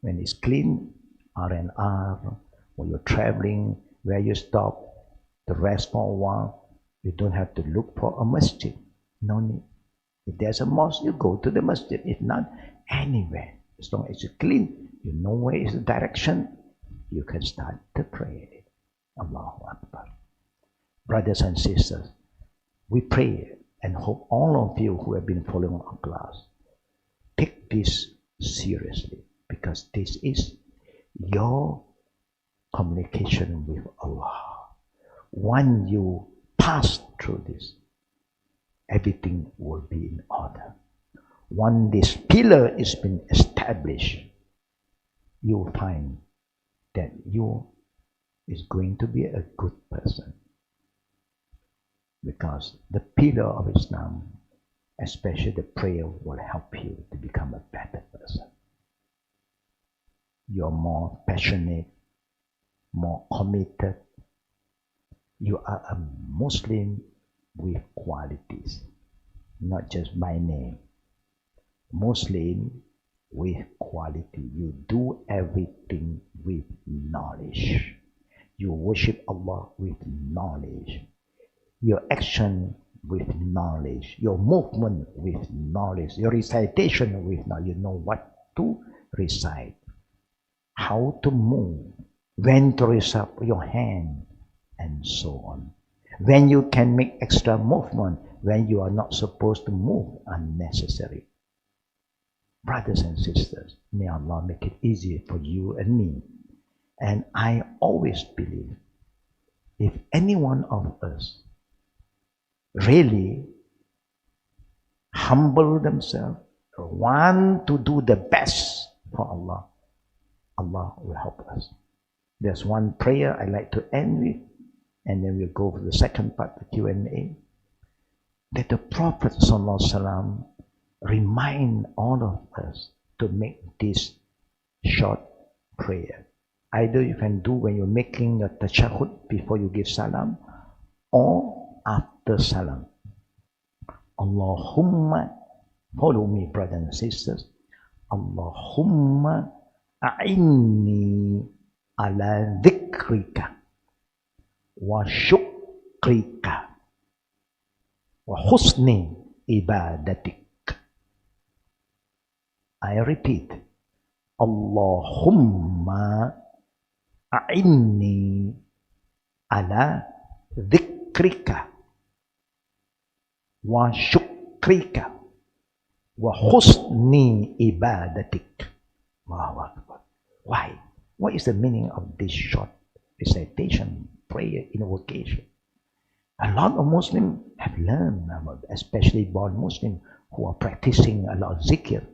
Speaker 1: When it's clean, R&R, when you're traveling, where you stop, to rest for a while, you don't have to look for a masjid. No need. If there's a mosque, you go to the masjid. If not, anywhere. As long as it's clean, you know where is the direction, you can start to pray. Allahu Akbar. Brothers and sisters, we pray and hope all of you who have been following our class take this seriously, because this is your communication with Allah. When you pass through this, everything will be in order. When this pillar is been established, you will find that you is going to be a good person. Because the pillar of Islam, especially the prayer, will help you to become a better person. You're more passionate, more committed. You are a Muslim with qualities, not just by name. Muslim with quality. You do everything with knowledge. You worship Allah with knowledge. Your action with knowledge. Your movement with knowledge. Your recitation with knowledge. You know what to recite, how to move, when to raise up your hand, and so on. When you can make extra movement, when you are not supposed to move unnecessary. Brothers and sisters, may Allah make it easier for you and me. And I always believe, if any one of us really humble themselves, want to do the best for Allah, Allah will help us. There's one prayer I like to end with, and then we'll go for the second part, the Q&A, that the Prophet ﷺ remind all of us to make this short prayer. Either you can do when you're making your tashahud before you give salam, or after salam. Allahumma, follow me, brothers and sisters. Allahumma a'inni ala dhikrika wa shukrika wa husni ibadatik. I repeat, Allahumma a'inni ala dhikrika wa shukrika wa husni ibadatik. Allahu Akbar. Why? What is the meaning of this short recitation, prayer, invocation? A lot of Muslims have learned about, especially born Muslims who are practicing a lot of zikr.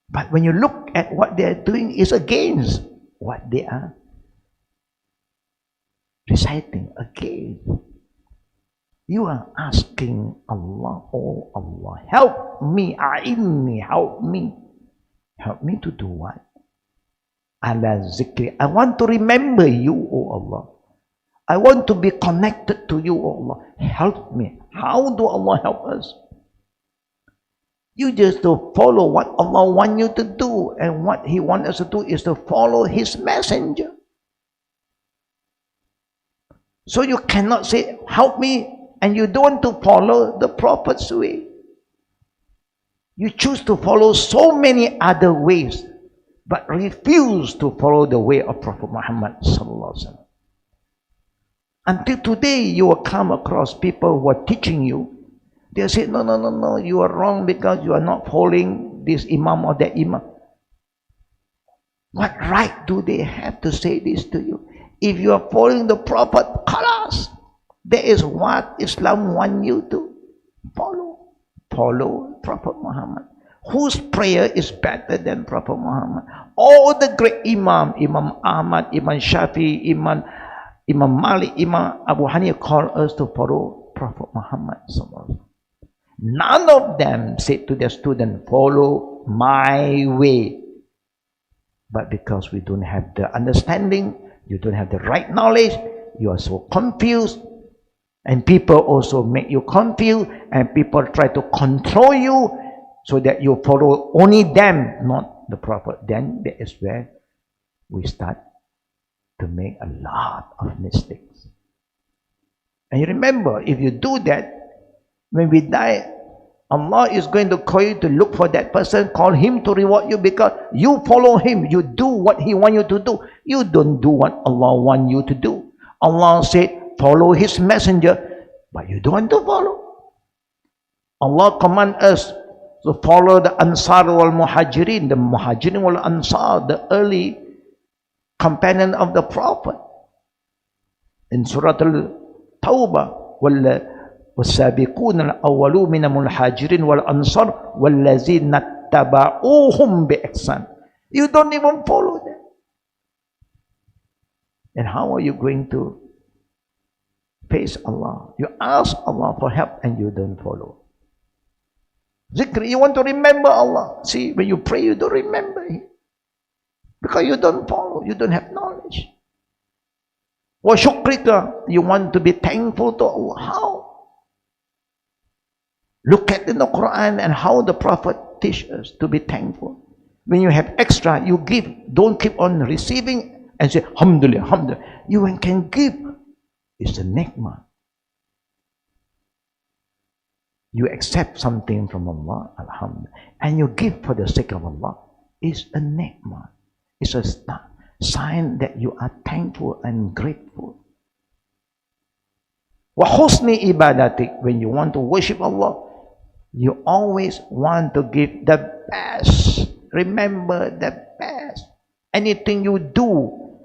Speaker 1: But when you look at what they are doing, is against what they are reciting again. You are asking Allah, oh Allah, help me, a'inni, help me. Help me to do what? Ala zikri. I want to remember you, oh Allah. I want to be connected to you, oh Allah. Help me. How do Allah help us? You just to follow what Allah wants you to do, and what He wants us to do is to follow His messenger. So you cannot say, help me, and you don't want to follow the Prophet's way. You choose to follow so many other ways, but refuse to follow the way of Prophet Muhammad sallallahu alaihi wasallam. Until today, you will come across people who are teaching you. They say, no, you are wrong because you are not following this imam or that imam. What right do they have to say this to you? If you are following the Prophet, khalas, that is what Islam wants you to follow. Follow Prophet Muhammad. Whose prayer is better than Prophet Muhammad? All the great Imam Ahmad, Imam Shafi, Imam Malik, Imam Abu Hanifah call us to follow Prophet Muhammad. None of them said to their student, follow my way. But because we don't have the understanding, you don't have the right knowledge, you are so confused, and people also make you confused, and people try to control you so that you follow only them, not the Prophet. Then that is where we start to make a lot of mistakes. And you remember, if you do that, when we die, Allah is going to call you to look for that person, call him to reward you because you follow him. You do what he wants you to do. You don't do what Allah wants you to do. Allah said, follow his messenger, but you don't want to follow. Allah command us to follow the Ansar wal Muhajirin, the Muhajirin wal Ansar, the early companion of the Prophet. In Surah Al-Tawbah, والسابقون الأولون من المهاجرين والأنصار والذين اتبعوهم بإحسان. You don't even follow them. And how are you going to face Allah? You ask Allah for help and you don't follow. Zikr, you want to remember Allah. See, when you pray, you don't remember Him. Because you don't follow, you don't have knowledge. Wa shukrika, you want to be thankful to Allah. How? Look at in the Quran and how the Prophet teaches us to be thankful. When you have extra, you give. Don't keep on receiving and say, Alhamdulillah, Alhamdulillah. You can give. It's a ni'mah. You accept something from Allah, Alhamdulillah, and you give for the sake of Allah. It's a ni'mah. It's a sign that you are thankful and grateful. Wa husni ibadatik, when you want to worship Allah, you always want to give the best. Remember the best. Anything you do,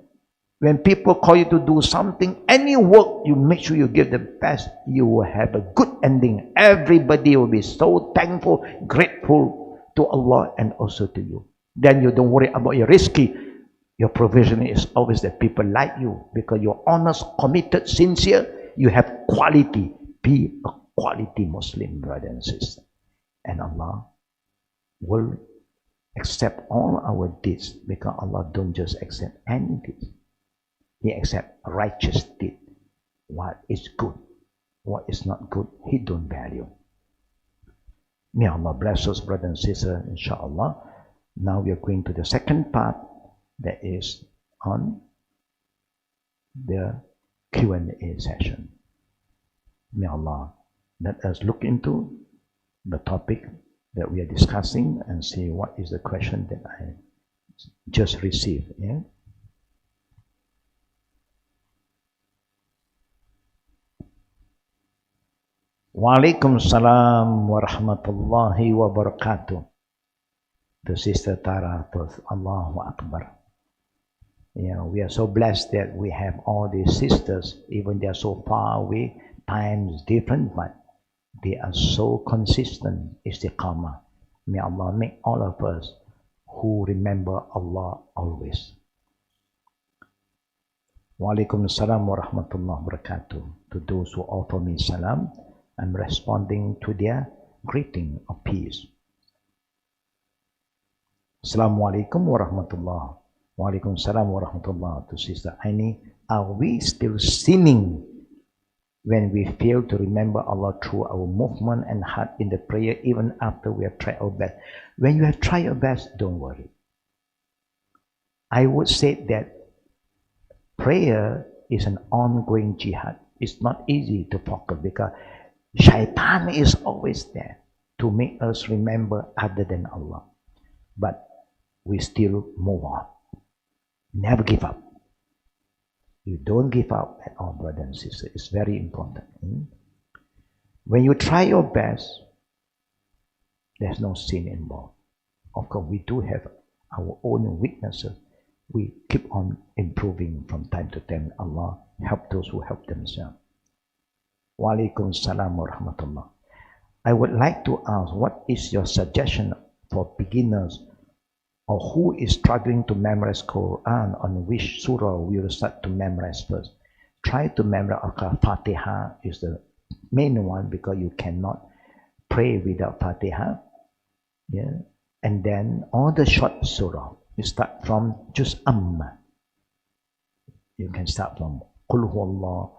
Speaker 1: when people call you to do something, any work, you make sure you give the best. You will have a good ending. Everybody will be so thankful, grateful to Allah and also to you. Then you don't worry about your risky. Your provision is always that people like you because you're honest, committed, sincere. You have quality. Be a quality Muslim, brother and sister. And Allah will accept all our deeds because Allah don't just accept any deeds. He accepts righteous deed. What is good, what is not good, He don't value. May Allah bless us, brother and sister, inshallah. Now we are going to the second part that is on the Q&A session. May Allah let us look into the topic that we are discussing and see what is the question that I just received. Yeah? Waalaikumsalam warahmatullahi wabarakatuh. The sister Tara thought, Allahu Akbar. We are so blessed that we have all these sisters, even they are so far away, times different, but they are so consistent, istiqamah. May Allah make all of us who remember Allah always. Wa alaikum salam wa rahmatullahi wa barakatuh. To those who offer me salam, I'm responding to their greeting of peace. Assalamu alaikum wa rahmatullah. Wa alaikum salam wa rahmatullah. To Sister Aini, are we still sinning when we fail to remember Allah through our movement and heart in the prayer, even after we have tried our best? When you have tried your best, don't worry. I would say that prayer is an ongoing jihad. It's not easy to focus because shaitan is always there to make us remember other than Allah. But we still move on. Never give up. You don't give up at all, brother and sister. It's very important. When you try your best, there's no sin involved. Of course, we do have our own weaknesses. We keep on improving from time to time. Allah help those who help themselves. Wa alaikum salam wa rahmatullah. I would like to ask, what is your suggestion for beginners or who is struggling to memorize Quran, on which surah we will start to memorize first? Try to memorize Fatiha is the main one because you cannot pray without Fatiha. And then all the short surah, you start from just Amma. You can start from Qul Huwallah,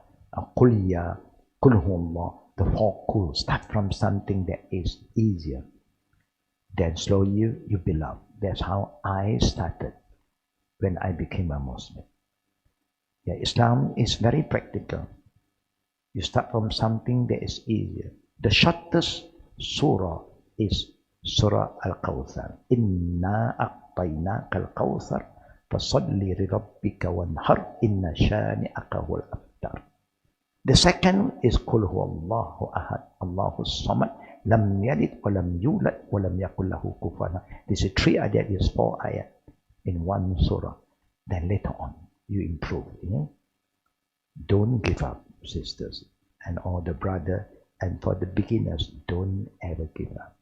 Speaker 1: Qul Ya, Qul Huwallah, the four Qul. Start from something that is easier. Then slowly you build up. That's how I started when I became a Muslim. Islam is very practical. You start from something that is easier. The shortest surah is Surah Al-Kawthar. Inna a'tainaka al-Kawthar fasalli li rabbika wanhar inna shani'aka huwal abtar. The second is Qul Huwallahu Ahad, Allahu Samad, Lam Yalid wa Lam Yulad wa Lam Yakul Lahu Kufuwan Ahad. This is 3 ayat, is 4 ayat in one surah. Then later on, you improve. Don't give up, sisters, and all the brother, and for the beginners, don't ever give up.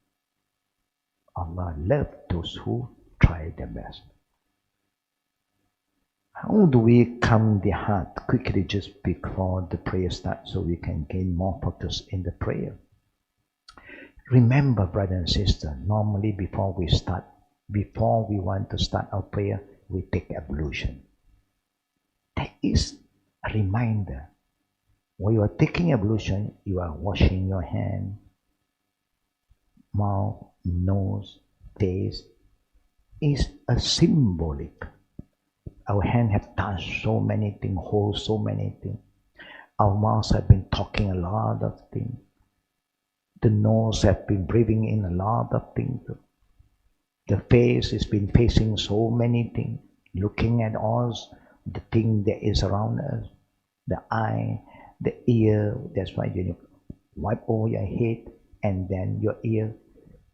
Speaker 1: Allah loves those who try their best. How do we calm the heart quickly just before the prayer starts so we can gain more focus in the prayer? Remember, brother and sister, normally before we want to start our prayer, we take ablution. That is a reminder. When you are taking ablution, you are washing your hand, mouth, nose, face. Is a symbolic. Our hand have touched so many things, hold so many things. Our mouths have been talking a lot of things. The nose have been breathing in a lot of things. The face has been facing so many things, looking at all the things that is around us. The eye, the ear, that's why you wipe over your head, and then your ear.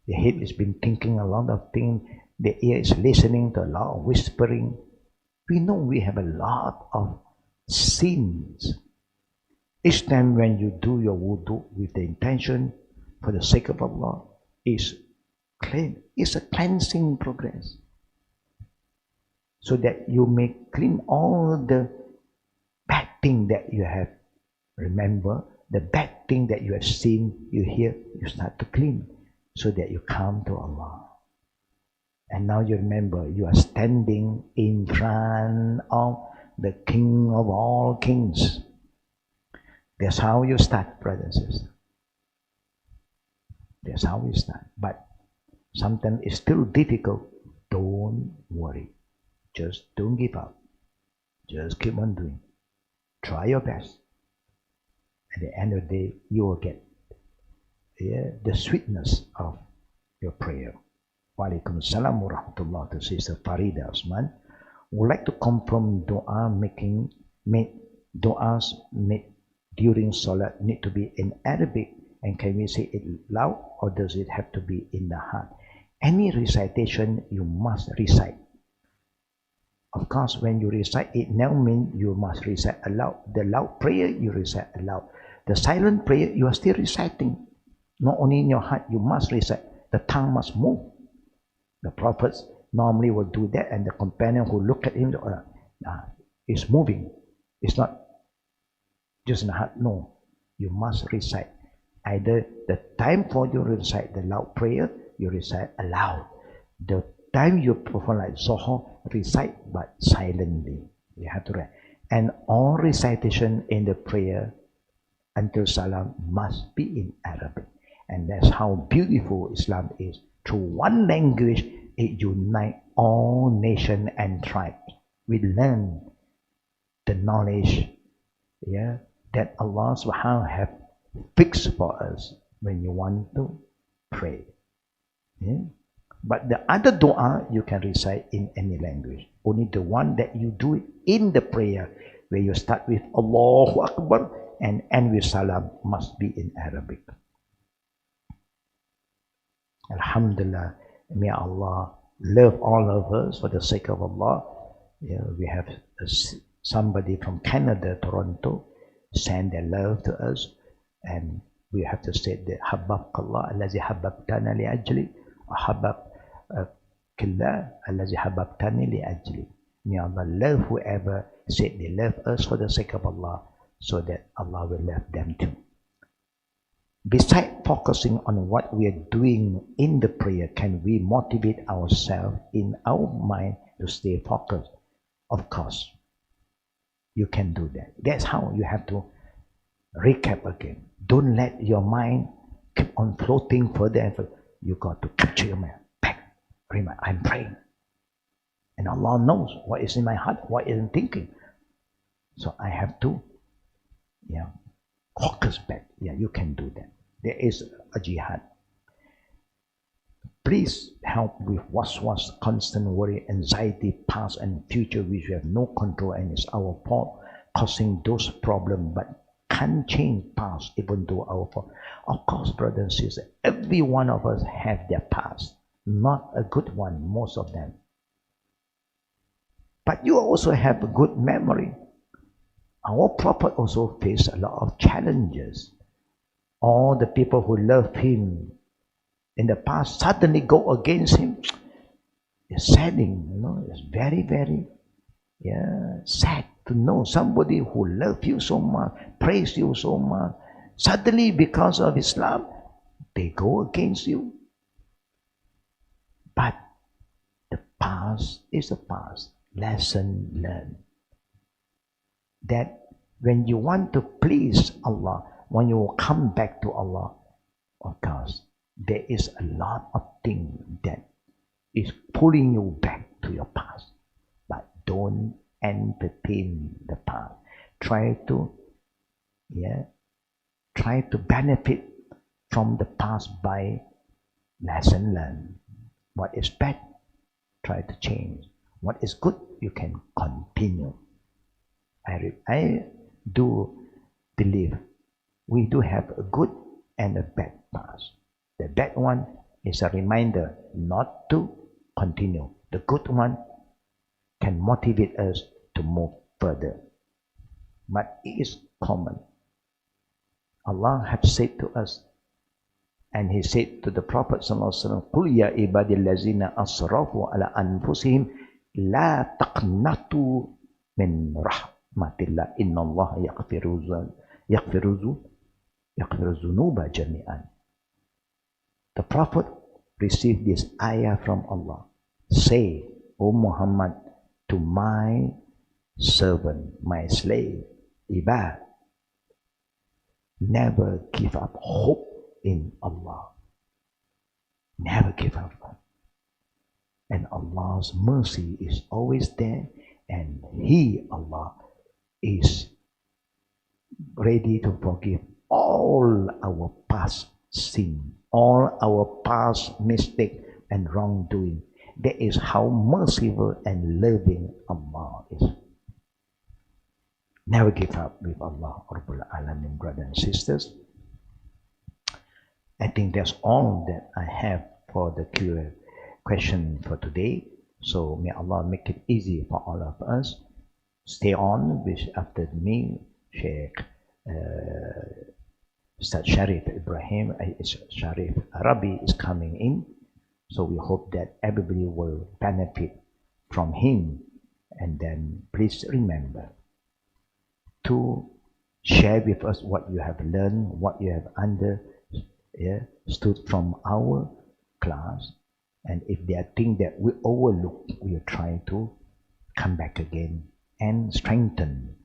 Speaker 1: The head has been thinking a lot of things. The ear is listening to a lot of whispering. We know we have a lot of sins. Each time when you do your wudu with the intention for the sake of Allah, is a cleansing progress. So that you may clean all the bad thing that you have. Remember, the bad thing that you have seen, you hear, you start to clean so that you come to Allah. And now you remember, you are standing in front of the King of all kings. That's how you start, brothers and sisters. That's how we start. But sometimes it's still difficult. Don't worry. Just don't give up. Just keep on doing. Try your best. At the end of the day, you will get the sweetness of your prayer. Walaikum salam wa rahmatullah. To Sister Farida Osman. Would like to confirm du'as made during Salat need to be in Arabic, and can we say it loud, or does it have to be in the heart? Any recitation you must recite. Of course, when you recite it now means you must recite aloud. The loud prayer, you recite aloud. The silent prayer, you are still reciting. Not only in your heart, you must recite. The tongue must move. The prophets normally will do that, and the companion who look at him is moving. It's not just in the heart. No, you must recite. Either the time for you to recite the loud prayer, you recite aloud. The time you perform like Zohar, recite but silently. You have to write. And all recitation in the prayer until Salam must be in Arabic. And that's how beautiful Islam is. Through one language, it unites all nations and tribes. We learn the knowledge, that Allah subhanahu wa ta'ala have fixed for us when you want to pray. But the other dua you can recite in any language. Only the one that you do it in the prayer, where you start with Allahu Akbar and end with Salam, must be in Arabic. Alhamdulillah, may Allah love all of us for the sake of Allah. We have somebody from Canada, Toronto, send their love to us, and we have to say that Habbabkallah allazi habbabtana li ajli wa habbabkallah allazi habbabtani li ajli. May Allah love whoever said they love us for the sake of Allah, so that Allah will love them too. Besides focusing on what we are doing in the prayer, can we motivate ourselves in our mind to stay focused? Of course, you can do that. That's how you have to recap again. Don't let your mind keep on floating further and further. You got to capture your mind back. Remember, I'm praying. And Allah knows what is in my heart, what I'm thinking. So I have to focus back. You can do that. There is a jihad. Please help with waswas, constant worry, anxiety, past and future, which we have no control and it's our fault, causing those problems, but can't change past even though our fault. Of course, brothers and sisters, every one of us have their past. Not a good one, most of them. But you also have a good memory. Our prophet also faced a lot of challenges. All the people who loved him in the past suddenly go against him. It's saddening, it's very, very sad to know somebody who loved you so much, praised you so much, suddenly because of Islam, they go against you. But the past is the past. Lesson learned. That when you want to please Allah, when you come back to Allah, of course, there is a lot of things that is pulling you back to your past. But don't entertain the past. Try to benefit from the past by lesson learned. What is bad, try to change. What is good, you can continue. I do believe we do have a good and a bad past. The bad one is a reminder not to continue. The good one can motivate us to move further. But it is common. Allah has said to us, and He said to the Prophet ﷺ, قُلْ يَا إِبَادِ الَّذِينَ أَسْرَفُوا عَلَىٰ أَنفُسِهِمْ لَا تَقْنَطُوا مِنْ رَحْمَةِ اللَّهِ إِنَّ اللَّهَ يَغْفِرُ الذُّنُوبَ جَمِيعًا. The Prophet received this ayah from Allah. Say, O Muhammad, to my servant, my slave, Ibad, never give up hope in Allah. Never give up. And Allah's mercy is always there, and He, Allah, is ready to forgive all our past sin, all our past mistake and wrongdoing. That is how merciful and loving Allah is. Never give up with Allah Rabbul Alamin, brothers and sisters. I think that's all that I have for the question for today. So may Allah make it easy for all of us. Stay on with after me, Sheikh Ustad Sharif Ibrahim, Sharif Arabi is coming in. So we hope that everybody will benefit from him. And then please remember to share with us what you have learned, what you have understood from our class. And if there are things that we overlook, we are trying to come back again and strengthen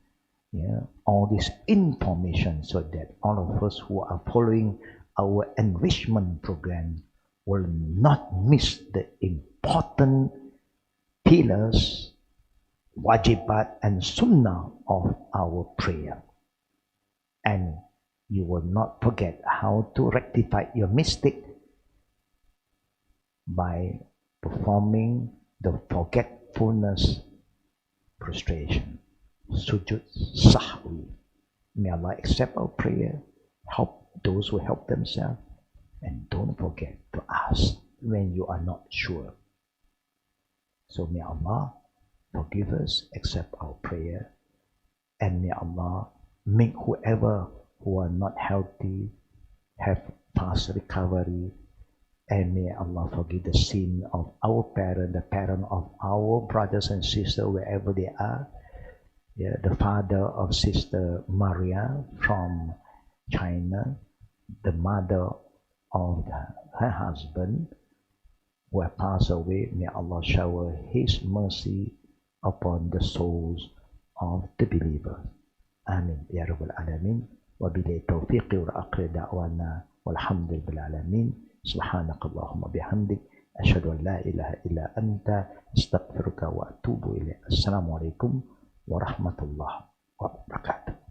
Speaker 1: all this information so that all of us who are following our enrichment program will not miss the important pillars, wajibat and sunnah of our prayer. And you will not forget how to rectify your mistake by performing the forgetfulness prostration, sujud sahwi. May Allah accept our prayer, help those who help themselves, and don't forget to ask when you are not sure. So may Allah forgive us, accept our prayer, and may Allah make whoever who are not healthy have fast recovery, and may Allah forgive the sin of our parent, the parent of our brothers and sisters wherever they are. The father of Sister Maria from China, the mother of her husband who have passed away. May Allah shower His mercy upon the souls of the believers. Amin. Ya Rabbal Alamin. Wabillahi taufiqi wa akhir da'wana walhamdulillah alamin. Subhanakallahumma bihamdik. Asyhadu an la ilaha illa anta astaghfiruka wa atubu ilaik. Assalamualaikum warahmatullahi wabarakatuh.